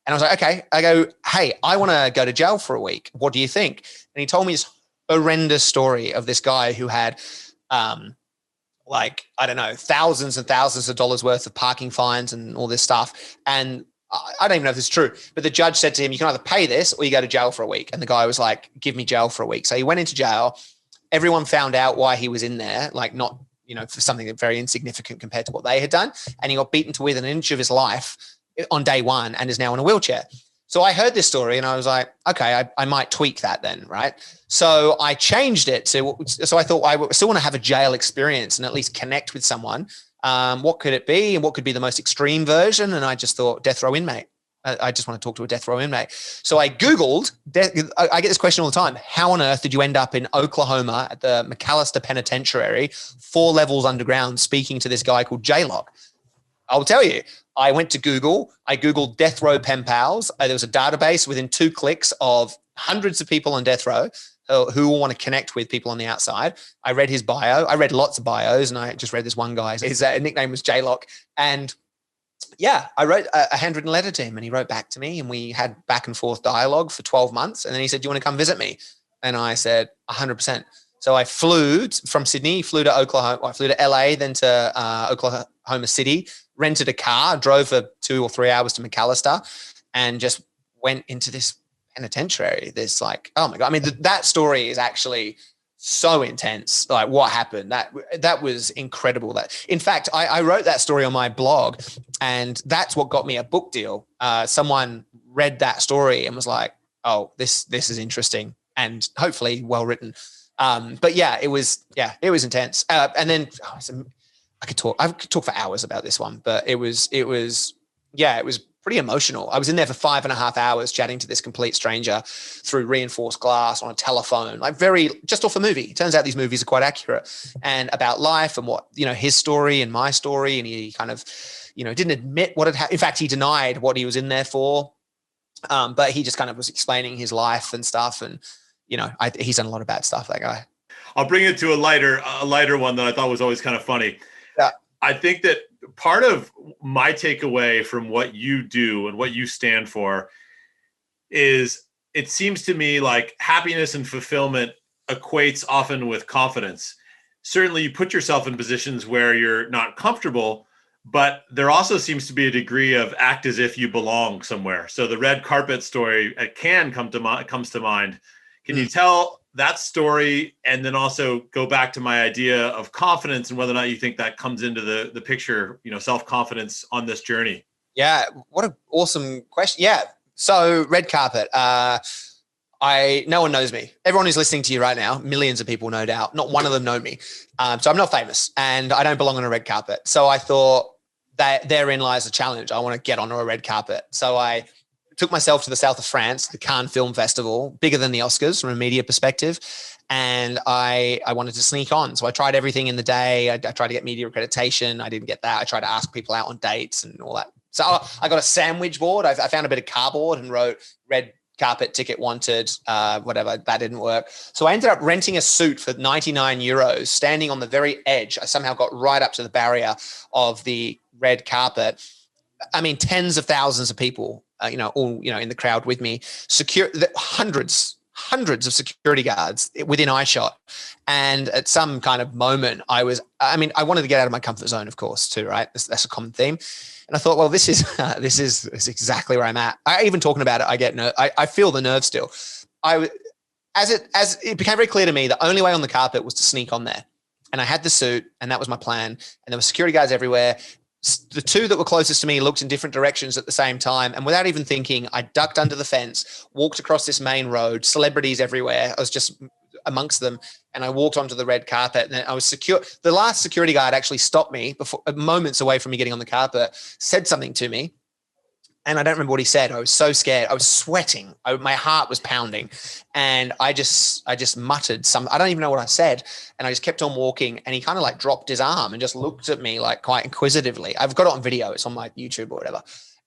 And I was like, okay. I go, hey, I want to go to jail for a week. What do you think? And he told me this horrendous story of this guy who had, like, I don't know, thousands and thousands of dollars worth of parking fines and all this stuff. And I don't even know if this is true, but the judge said to him, you can either pay this or you go to jail for a week. And the guy was like, give me jail for a week. So he went into jail. Everyone found out why he was in there, like not, you know, for something very insignificant compared to what they had done. And he got beaten to within an inch of his life on day one and is now in a wheelchair. So I heard this story and I was like, okay, I might tweak that then, right? So I changed it to, so I thought I still want to have a jail experience and at least connect with someone. What could it be and what could be the most extreme version? And I just thought death row inmate. I just want to talk to a death row inmate. So I Googled, I get this question all the time. How on earth did you end up in Oklahoma at the McAllister Penitentiary, 4 levels underground, speaking to this guy called J-Lock? I'll tell you, I went to Google. I Googled death row pen pals. There was a database within 2 clicks of hundreds of people on death row who will want to connect with people on the outside. I read his bio. I read lots of bios, and I just read this one guy's. His nickname was J-Lock. And yeah, I wrote a handwritten letter to him, and he wrote back to me, and we had back and forth dialogue for 12 months. And then he said, do you want to come visit me? And I said, 100%. So I flew from Sydney, flew to Oklahoma. I flew to LA, then to Oklahoma City, rented a car, drove for 2 or 3 hours to McAllister, and just went into this penitentiary. This like, oh my God. I mean, that story is actually so intense. Like what happened, that was incredible. That in fact, I wrote that story on my blog, and that's what got me a book deal. Someone read that story and was like, oh, this is interesting and hopefully well written. But yeah, it was intense. And then I could talk for hours about this one, but it was pretty emotional. I was in there for 5.5 hours chatting to this complete stranger through reinforced glass on a telephone, like just off a movie. It turns out these movies are quite accurate, and about life and what, you know, his story and my story. And he kind of, you know, didn't admit what had happened. In fact, he denied what he was in there for. But he just kind of was explaining his life and stuff. And, you know, he's done a lot of bad stuff, that guy. I'll bring it to a lighter one that I thought was always kind of funny. Yeah. I think that part of my takeaway from what you do and what you stand for is it seems to me like happiness and fulfillment equates often with confidence. Certainly you put yourself in positions where you're not comfortable, but there also seems to be a degree of act as if you belong somewhere. So the red carpet story comes to mind. Can you tell that story and then also go back to my idea of confidence and whether or not you think that comes into the picture, you know, self-confidence on this journey? Yeah. What an awesome question. Yeah. So red carpet, no one knows me. Everyone who's listening to you right now, millions of people, no doubt, not one of them know me. So I'm not famous and I don't belong on a red carpet. So I thought that therein lies a challenge. I want to get onto a red carpet. So I took myself to the south of France, the Cannes Film Festival, bigger than the Oscars from a media perspective. And I wanted to sneak on. So I tried everything in the day. I tried to get media accreditation. I didn't get that. I tried to ask people out on dates and all that. So I got a sandwich board. I found a bit of cardboard and wrote red carpet ticket wanted, whatever. That didn't work. So I ended up renting a suit for 99 euros, standing on the very edge. I somehow got right up to the barrier of the red carpet. I mean, tens of thousands of people, all in the crowd with me, hundreds of security guards within eyeshot. And at some kind of moment I wanted to get out of my comfort zone, of course, too, right? That's a common theme. And I thought, well, this is exactly where I'm at. Even talking about it, I feel the nerve still. As it became very clear to me, the only way on the carpet was to sneak on there. And I had the suit and that was my plan. And there were security guards everywhere. The two that were closest to me looked in different directions at the same time. And without even thinking, I ducked under the fence, walked across this main road, celebrities everywhere. I was just amongst them. And I walked onto the red carpet and then I was secure. The last security guard actually stopped me moments away from me getting on the carpet, said something to me. And I don't remember what he said. I was so scared. I was sweating. My heart was pounding. And I just muttered I don't even know what I said. And I just kept on walking. And he kind of like dropped his arm and just looked at me like quite inquisitively. I've got it on video. It's on my YouTube or whatever.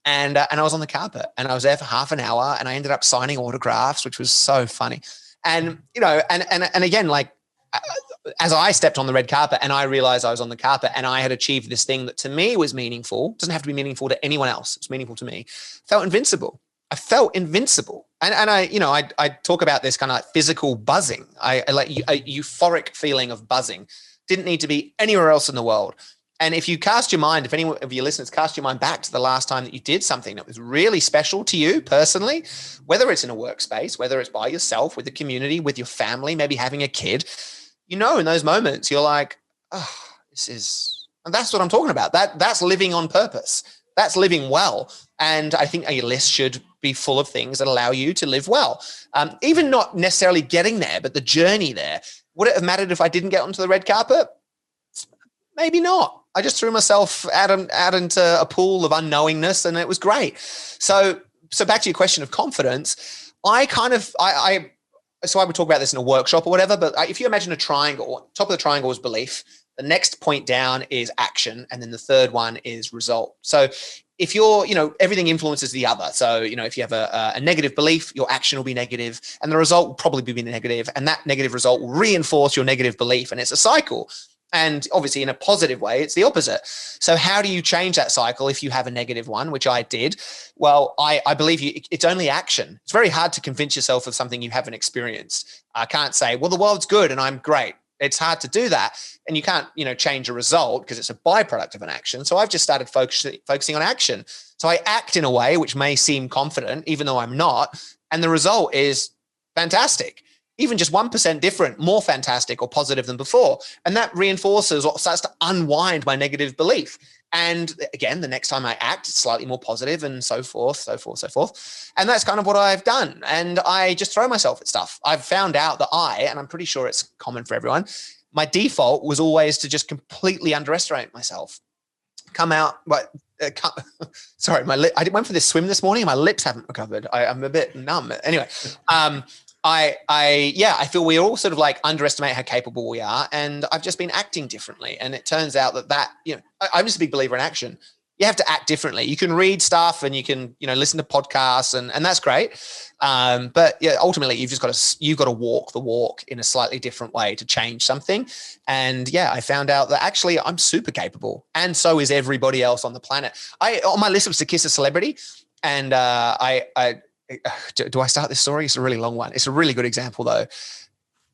And I was on the carpet and I was there for half an hour and I ended up signing autographs, which was so funny. And, and again, like, as I stepped on the red carpet and I realized I was on the carpet and I had achieved this thing that to me was meaningful, doesn't have to be meaningful to anyone else. It's meaningful to me. Felt invincible. I felt invincible. And I talk about this kind of like physical buzzing. I like a euphoric feeling of buzzing. Didn't need to be anywhere else in the world. And if you cast your mind, if any of your listeners cast your mind back to the last time that you did something that was really special to you personally, whether it's in a workspace, whether it's by yourself, with the community, with your family, maybe having a kid, in those moments, you're like, oh, and that's what I'm talking about. That's living on purpose. That's living well. And I think your list should be full of things that allow you to live well. Even not necessarily getting there, but the journey there. Would it have mattered if I didn't get onto the red carpet? Maybe not. I just threw myself out into a pool of unknowingness, and it was great. So back to your question of confidence, so I would talk about this in a workshop or whatever, but if you imagine a triangle, top of the triangle is belief, the next point down is action, and then the third one is result. So if you're, everything influences the other. So, if you have a negative belief, your action will be negative, and the result will probably be negative, and that negative result will reinforce your negative belief, and it's a cycle. And obviously in a positive way, it's the opposite. So how do you change that cycle if you have a negative one, which I did? Well, I believe it's only action. It's very hard to convince yourself of something you haven't experienced. I can't say, well, the world's good and I'm great. It's hard to do that. And you can't, change a result because it's a byproduct of an action. So I've just started focusing on action. So I act in a way which may seem confident, even though I'm not. And the result is fantastic. Even just 1% different, more fantastic or positive than before. And that reinforces or starts to unwind my negative belief. And again, the next time I act, it's slightly more positive, and so forth, so forth, so forth. And that's kind of what I've done. And I just throw myself at stuff. I've found out that and I'm pretty sure it's common for everyone, my default was always to just completely underestimate myself. Sorry, I went for this swim this morning and my lips haven't recovered. I'm a bit numb. Anyway, I feel we all sort of like underestimate how capable we are, and I've just been acting differently. And it turns out that I'm just a big believer in action. You have to act differently. You can read stuff and you can, listen to podcasts and that's great. But yeah, ultimately you've got to walk the walk in a slightly different way to change something. And yeah, I found out that actually I'm super capable, and so is everybody else on the planet. On my list was to kiss a celebrity, and do I start this story? It's a really long one. It's a really good example though.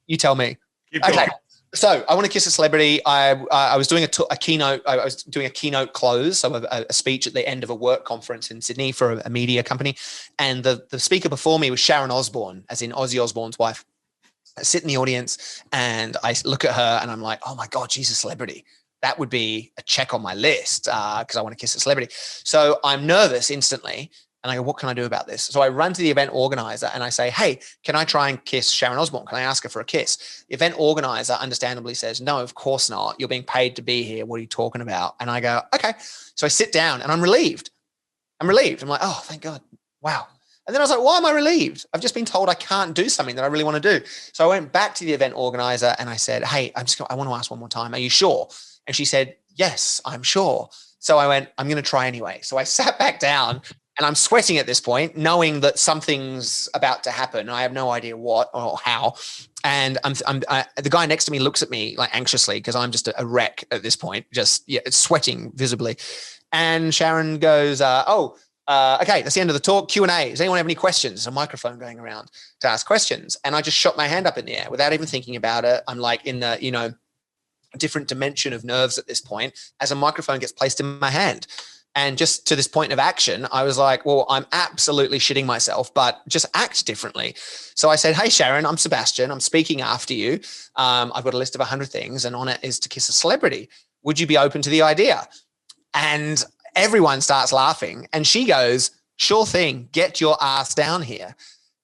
You tell me. Keep going. Okay. So I want to kiss a celebrity. I was doing a keynote. I was doing a keynote close, so a speech at the end of a work conference in Sydney for a media company. And the speaker before me was Sharon Osbourne, as in Ozzy Osbourne's wife. I sit in the audience and I look at her and I'm like, oh my God, she's a celebrity. That would be a check on my list because I want to kiss a celebrity. So I'm nervous instantly. And I go, what can I do about this? So I run to the event organizer and I say, hey, can I try and kiss Sharon Osbourne? Can I ask her for a kiss? The event organizer understandably says, no, of course not. You're being paid to be here. What are you talking about? And I go, okay. So I sit down and I'm relieved. I'm like, oh, thank God. Wow. And then I was like, why am I relieved? I've just been told I can't do something that I really want to do. So I went back to the event organizer and I said, hey, I want to ask one more time. Are you sure? And she said, yes, I'm sure. So I went, I'm going to try anyway. So I sat back down. And I'm sweating at this point, knowing that something's about to happen. I have no idea what or how. And the guy next to me looks at me like anxiously because I'm just a wreck at this point, it's sweating visibly. And Sharon goes, okay, that's the end of the talk. Q&A. Does anyone have any questions? There's a microphone going around to ask questions. And I just shot my hand up in the air without even thinking about it. I'm like in the, different dimension of nerves at this point as a microphone gets placed in my hand. And just to this point of action, I was like, well, I'm absolutely shitting myself, but just act differently. So I said, hey, Sharon, I'm Sebastian. I'm speaking after you. I've got a list of 100 things and on it is to kiss a celebrity. Would you be open to the idea? And everyone starts laughing. And she goes, sure thing, get your ass down here.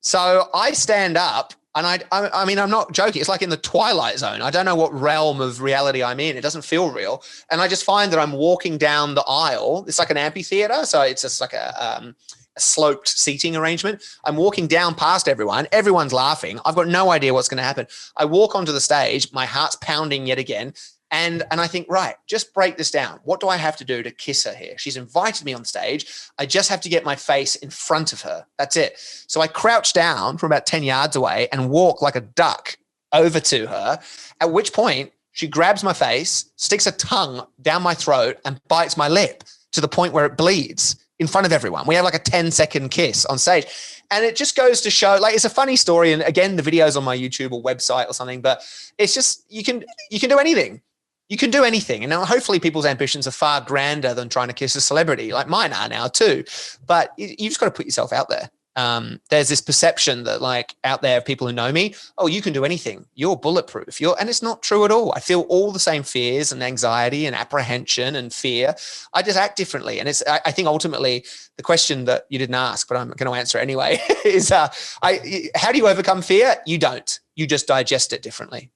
So I stand up. And I mean, I'm not joking. It's like in the Twilight Zone. I don't know what realm of reality I'm in. It doesn't feel real. And I just find that I'm walking down the aisle. It's like an amphitheater. So it's just like a sloped seating arrangement. I'm walking down past everyone. Everyone's laughing. I've got no idea what's going to happen. I walk onto the stage. My heart's pounding yet again. And I think, right, just break this down. What do I have to do to kiss her here? She's invited me on stage. I just have to get my face in front of her. That's it. So I crouch down from about 10 yards away and walk like a duck over to her, at which point she grabs my face, sticks her tongue down my throat and bites my lip to the point where it bleeds. in front of everyone. We have like a 10-second kiss on stage. And it just goes to show, like, it's a funny story. And again, the video's on my YouTube or website or something, but it's just, you can do anything. You can do anything. And now hopefully people's ambitions are far grander than trying to kiss a celebrity, like mine are now too. But you just got to put yourself out there. There's this perception that, like, out there, people who know me, oh, you can do anything. You're bulletproof. And it's not true at all. I feel all the same fears and anxiety and apprehension and fear. I just act differently. And I think ultimately the question that you didn't ask, but I'm going to answer it anyway, is how do you overcome fear? You don't. You just digest it differently.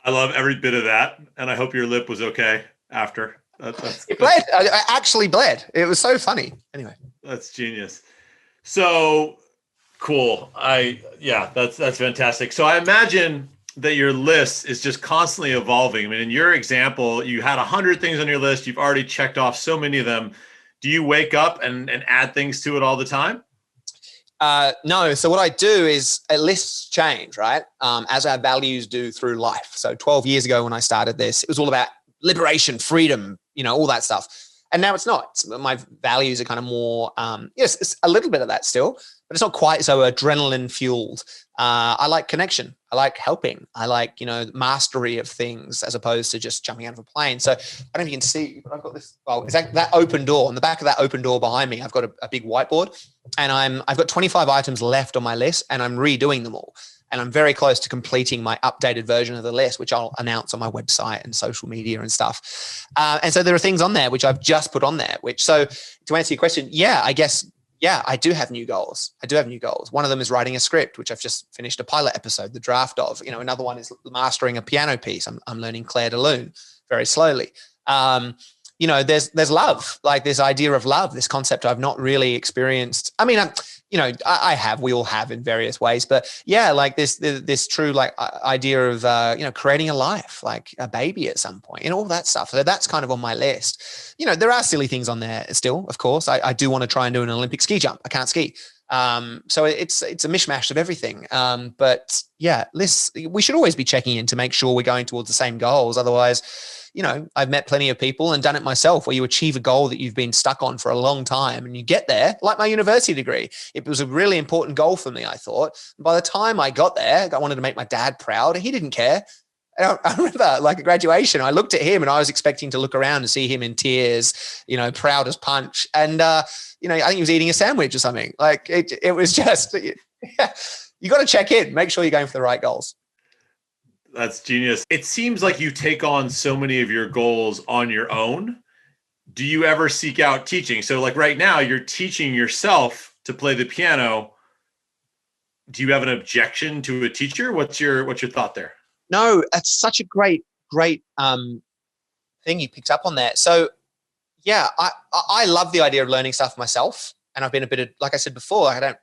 I love every bit of that. And I hope your lip was okay after. It bled. I actually bled. It was so funny. Anyway. That's genius. So cool. That's fantastic. So I imagine that your list is just constantly evolving. I mean, in your example, you had 100 things on your list. You've already checked off so many of them. Do you wake up and add things to it all the time? No. So what I do is lists change, right? As our values do through life. So 12 years ago when I started this, it was all about liberation, freedom, all that stuff. And now it's not. My values are kind of more, yes, it's a little bit of that still, but it's not quite so adrenaline fueled. I like connection. I like helping. I like, mastery of things as opposed to just jumping out of a plane. So I don't know if you can see, but I've got this, that open door. On the back of that open door behind me, I've got a big whiteboard, and I've got 25 items left on my list, and I'm redoing them all. And I'm very close to completing my updated version of the list, which I'll announce on my website and social media and stuff. And so there are things on there which I've just put on there, so to answer your question, I do have new goals. One of them is writing a script, which I've just finished a pilot episode, the draft of. Another one is mastering a piano piece. I'm learning Claire de Lune very slowly. There's love, like this idea of love, this concept I've not really experienced. I mean, we all have in various ways, but like this true like idea of, creating a life, like a baby at some point, all that stuff. So that's kind of on my list. There are silly things on there still, of course. I do want to try and do an Olympic ski jump. I can't ski. So it's a mishmash of everything. But we should always be checking in to make sure we're going towards the same goals. Otherwise, I've met plenty of people and done it myself where you achieve a goal that you've been stuck on for a long time and you get there, like my university degree. It was a really important goal for me, I thought. And by the time I got there, I wanted to make my dad proud. He didn't care. I remember like at graduation, I looked at him and I was expecting to look around and see him in tears, proud as punch. And, I think he was eating a sandwich or something. Like it was just, you got to check in, make sure you're going for the right goals. That's genius. It seems like you take on so many of your goals on your own. Do you ever seek out teaching? So like right now you're teaching yourself to play the piano. Do you have an objection to a teacher? What's your thought there? No, it's such a great thing you picked up on there. So I love the idea of learning stuff myself. And I've been a bit of, like I said before, I don't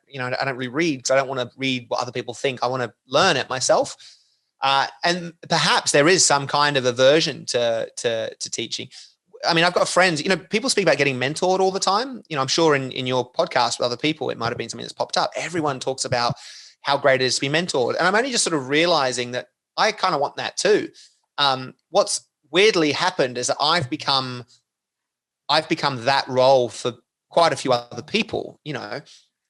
really read because I don't want to read what other people think. I want to learn it myself. And perhaps there is some kind of aversion to teaching. I mean, I've got friends, people speak about getting mentored all the time. I'm sure in your podcast with other people, it might've been something that's popped up. Everyone talks about how great it is to be mentored. And I'm only just sort of realizing that I kind of want that too. What's weirdly happened is that I've become that role for quite a few other people,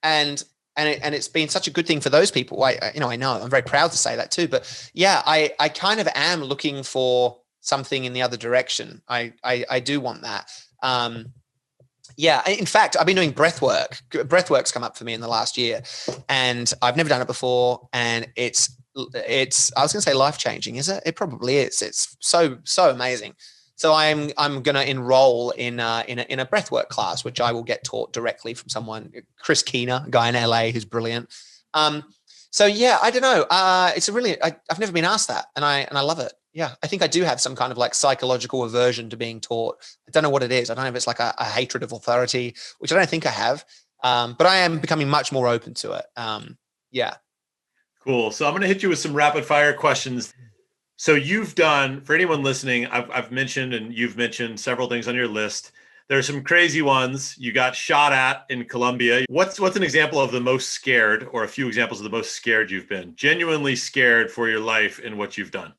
and it's been such a good thing for those people. I know I'm very proud to say that too, but I kind of am looking for something in the other direction. I do want that. In fact, I've been doing breath work. Breath work's come up for me in the last year and I've never done it before. And it's, I was going to say life-changing. Is it? It probably is. It's so amazing. So I'm going to enroll in a breathwork class, which I will get taught directly from someone, Chris Keener, a guy in LA who's brilliant. I don't know. It's I've never been asked that, and I love it. Yeah, I think I do have some kind of like psychological aversion to being taught. I don't know what it is. I don't know if it's like a hatred of authority, which I don't think I have. But I am becoming much more open to it. Cool. So I'm going to hit you with some rapid fire questions. So you've done, for anyone listening, I've mentioned and you've mentioned several things on your list. There's some crazy ones. You got shot at in Colombia. What's an example of the most scared, or a few examples of the most scared you've been? Genuinely scared for your life in what you've done.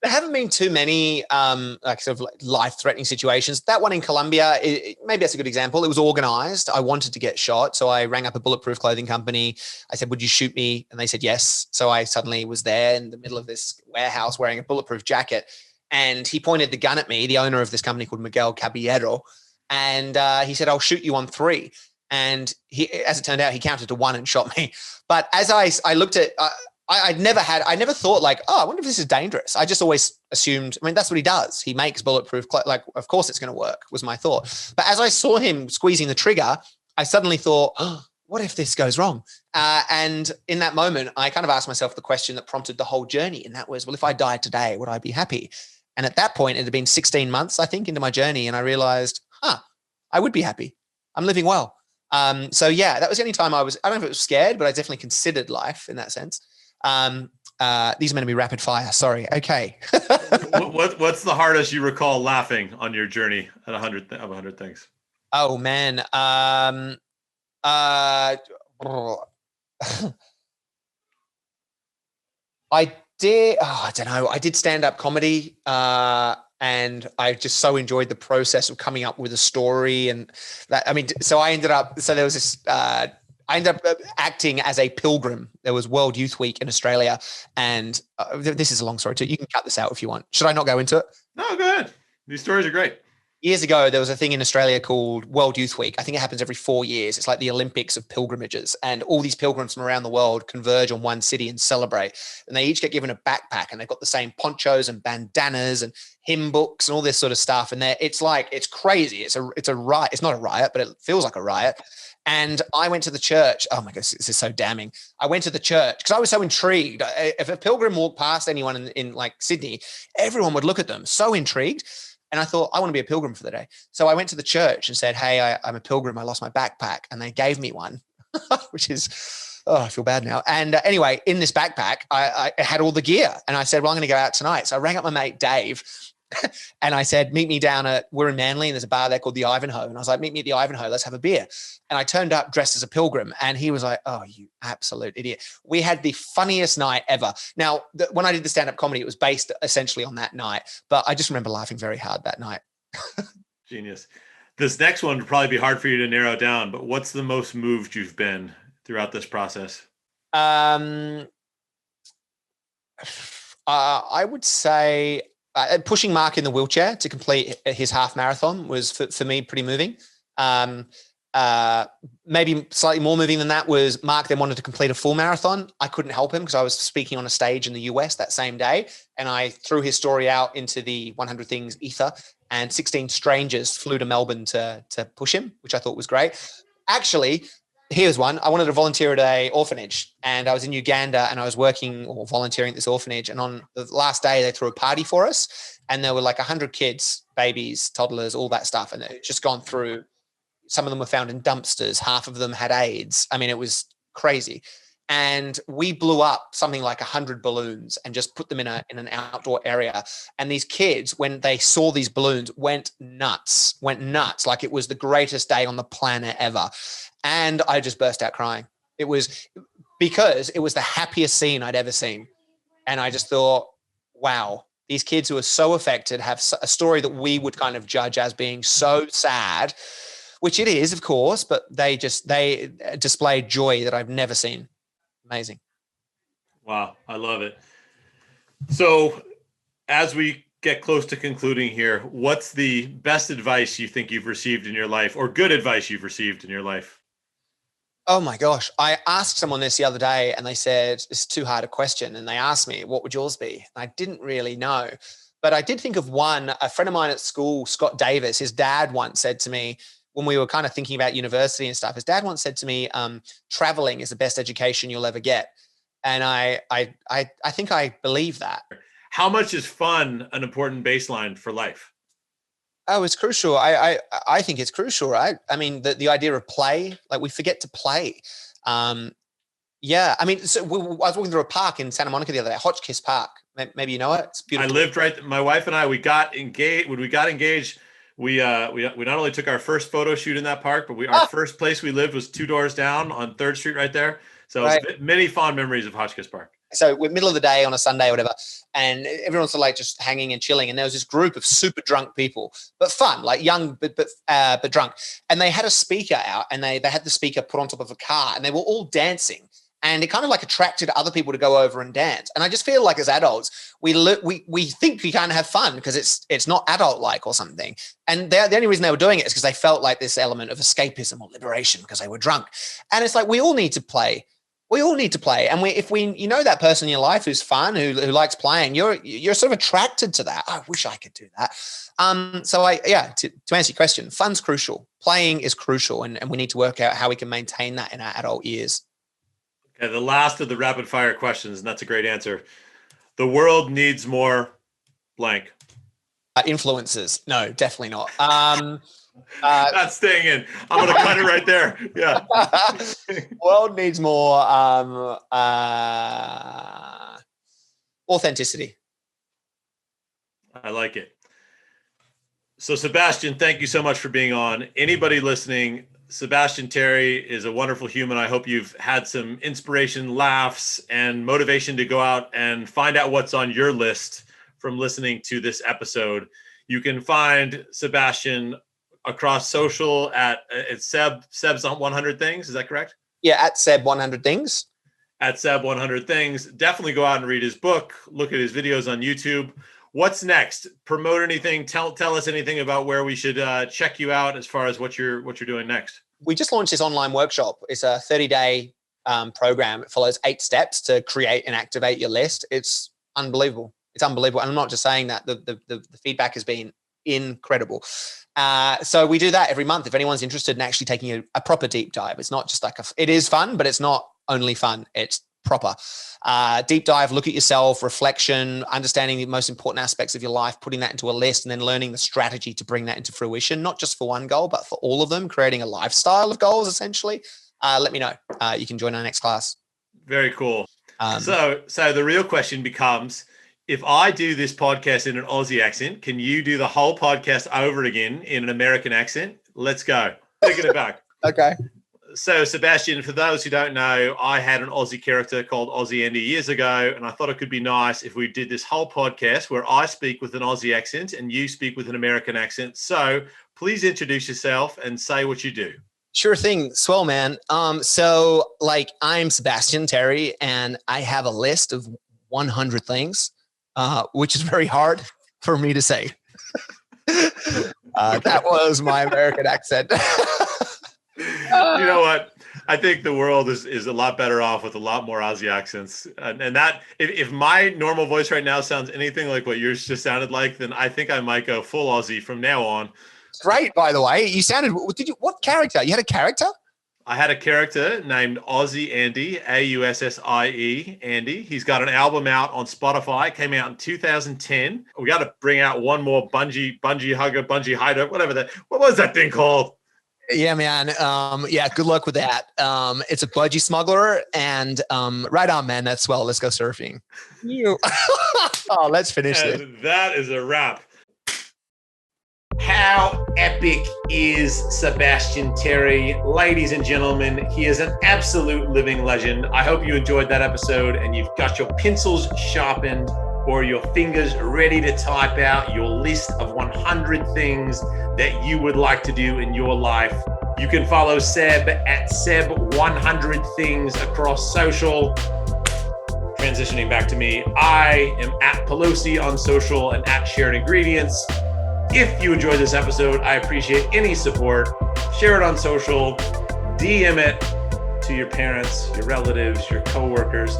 There haven't been too many like sort of like life-threatening situations. That one in Colombia, maybe that's a good example. It was organized. I wanted to get shot. So I rang up a bulletproof clothing company. I said, would you shoot me? And they said, yes. So I suddenly was there in the middle of this warehouse wearing a bulletproof jacket. And he pointed the gun at me, the owner of this company called Miguel Caballero. And he said, I'll shoot you on 3. And he, as it turned out, he counted to 1 and shot me. But as I looked at, I never thought like, oh, I wonder if this is dangerous. I just always assumed, I mean, that's what he does. He makes bulletproof, like, of course it's going to work, was my thought. But as I saw him squeezing the trigger, I suddenly thought, oh, what if this goes wrong? And in that moment, I kind of asked myself the question that prompted the whole journey. And that was, well, if I died today, would I be happy? And at that point, it had been 16 months, I think, into my journey. And I realized, I would be happy. I'm living well. So yeah, that was the only time I don't know if it was scared, but I definitely considered life in that sense. These are meant to be rapid fire. Sorry. Okay. What's the hardest you recall laughing on your journey at 100 things? Oh man. I did. Oh, I don't know. I did stand-up comedy. And I just so enjoyed the process of coming up with a story. And that, I mean, so there was this, I ended up acting as a pilgrim. There was World Youth Week in Australia. And this is a long story too. You can cut this out if you want. Should I not go into it? No, go ahead. These stories are great. Years ago, there was a thing in Australia called World Youth Week. I think it happens every 4 years. It's like the Olympics of pilgrimages. And all these pilgrims from around the world converge on one city and celebrate. And they each get given a backpack and they've got the same ponchos and bandanas and hymn books and all this sort of stuff. And it's crazy. It's a riot. It's not a riot, but it feels like a riot. And I went to the church. Oh my gosh, this is so damning. I went to the church because I was so intrigued. If a pilgrim walked past anyone in like Sydney, everyone would look at them, so intrigued. And I thought, I want to be a pilgrim for the day. So I went to the church and said, hey, I'm a pilgrim. I lost my backpack. And they gave me one, which is, I feel bad now. And anyway, in this backpack, I had all the gear. And I said, well, I'm going to go out tonight. So I rang up my mate, Dave. And I said, meet me down we're in Manly and there's a bar there called the Ivanhoe. And I was like, meet me at the Ivanhoe. Let's have a beer. And I turned up dressed as a pilgrim. And he was like, oh, you absolute idiot. We had the funniest night ever. Now, when I did the stand-up comedy, it was based essentially on that night. But I just remember laughing very hard that night. Genius. This next one would probably be hard for you to narrow down. But what's the most moved you've been throughout this process? I would say pushing Mark in the wheelchair to complete his half marathon was for me pretty moving. Maybe slightly more moving than that was Mark then wanted to complete a full marathon. I couldn't help him because I was speaking on a stage in the US that same day. And I threw his story out into the 100 Things ether and 16 strangers flew to Melbourne to push him, which I thought was great. Actually, here's one. I wanted to volunteer at a orphanage and I was in Uganda and I was working or volunteering at this orphanage. And on the last day, they threw a party for us and there were like 100 kids, babies, toddlers, all that stuff. And it just gone through. Some of them were found in dumpsters. Half of them had AIDS. I mean, it was crazy. And we blew up something like 100 balloons and just put them in an outdoor area. And these kids, when they saw these balloons, went nuts, like it was the greatest day on the planet ever. And I just burst out crying. It was because it was the happiest scene I'd ever seen. And I just thought, wow, these kids who are so affected have a story that we would kind of judge as being so sad, which it is, of course, but they displayed joy that I've never seen. Amazing. Wow. I love it. So as we get close to concluding here, what's the best advice you think you've received in your life or good advice you've received in your life? Oh my gosh. I asked someone this the other day and they said, it's too hard a question. And they asked me, what would yours be? And I didn't really know, but I did think of one. A friend of mine at school, Scott Davis, his dad once said to me, when we were kind of thinking about university and stuff, his dad once said to me, traveling is the best education you'll ever get. And I think I believe that. How much is fun an important baseline for life? Oh, it's crucial. I think it's crucial, right? I mean, the idea of play, like we forget to play. Yeah. I mean, so I was walking through a park in Santa Monica the other day, Hotchkiss Park. Maybe you know it. It's beautiful. I lived right. My wife and I, we got engaged. When we got engaged, we not only took our first photo shoot in that park, but our first place we lived was 2 doors down on 3rd Street right there. So right. Many fond memories of Hotchkiss Park. So we're middle of the day on a Sunday or whatever, and everyone's like just hanging and chilling. And there was this group of super drunk people, but fun, like young, but drunk. And they had a speaker out, and they had the speaker put on top of a car, and they were all dancing. And it kind of like attracted other people to go over and dance. And I just feel like as adults, we think we can't have fun because it's not adult-like or something. And the only reason they were doing it is because they felt like this element of escapism or liberation because they were drunk. And it's like, we all need to play. We all need to play. And if you know that person in your life who's fun, who likes playing, you're sort of attracted to that. I wish I could do that. To answer your question, fun's crucial. Playing is crucial. And we need to work out how we can maintain that in our adult years. Okay, the last of the rapid fire questions, and that's a great answer. The world needs more blank. Influences. No, definitely not. That's staying in. I'm going to cut it right there. Yeah. World needs more authenticity. I like it. So Sebastian, thank you so much for being on. Anybody listening, Sebastian Terry is a wonderful human. I hope you've had some inspiration, laughs, and motivation to go out and find out what's on your list from listening to this episode. You can find Sebastian across social at Seb's 100 Things. Is that correct? Yeah, at Seb 100 Things. At Seb 100 Things. Definitely go out and read his book. Look at his videos on YouTube. What's next? Promote anything. Tell us anything about where we should check you out as far as what you're doing next. We just launched this online workshop. It's a 30-day program. It follows 8 steps to create and activate your list. It's unbelievable. It's unbelievable. And I'm not just saying that. The feedback has been incredible. So we do that every month. If anyone's interested in actually taking a proper deep dive, it's not just like it is fun, but it's not only fun. It's proper deep dive, look at yourself, reflection, understanding the most important aspects of your life, putting that into a list, and then learning the strategy to bring that into fruition, not just for one goal, but for all of them, creating a lifestyle of goals, essentially. Let me know. You can join our next class. Very cool. So the real question becomes, if I do this podcast in an Aussie accent, can you do the whole podcast over again in an American accent? Let's go. Taking it back. Okay. So, Sebastian, for those who don't know, I had an Aussie character called Aussie Andy years ago, and I thought it could be nice if we did this whole podcast where I speak with an Aussie accent and you speak with an American accent. So please introduce yourself and say what you do. Sure thing. Swell, man. I'm Sebastian Terry, and I have a list of 100 things, which is very hard for me to say. That was my American accent. You know what? I think the world is a lot better off with a lot more Aussie accents. And that, if my normal voice right now sounds anything like what yours just sounded like, then I think I might go full Aussie from now on. Great, by the way. You sounded, what character? You had a character? I had a character named Aussie Andy, Aussie Andy. He's got an album out on Spotify. It came out in 2010. We got to bring out one more bungee hugger, bungee hider, whatever that. What was that thing called? Yeah, man. Good luck with that. It's a budgy smuggler, and right on, man. That's swell. Let's go surfing. Oh, let's finish this. That is a wrap. How epic is Sebastian Terry? Ladies and gentlemen, he is an absolute living legend. I hope you enjoyed that episode and you've got your pencils sharpened or your fingers ready to type out your list of 100 things that you would like to do in your life. You can follow Seb at Seb100Things across social. Transitioning back to me, I am at Pelosi on social and at Shared Ingredients. If you enjoyed this episode, I appreciate any support. Share it on social, DM it to your parents, your relatives, your coworkers.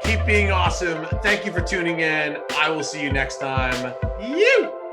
Keep being awesome. Thank you for tuning in. I will see you next time. You.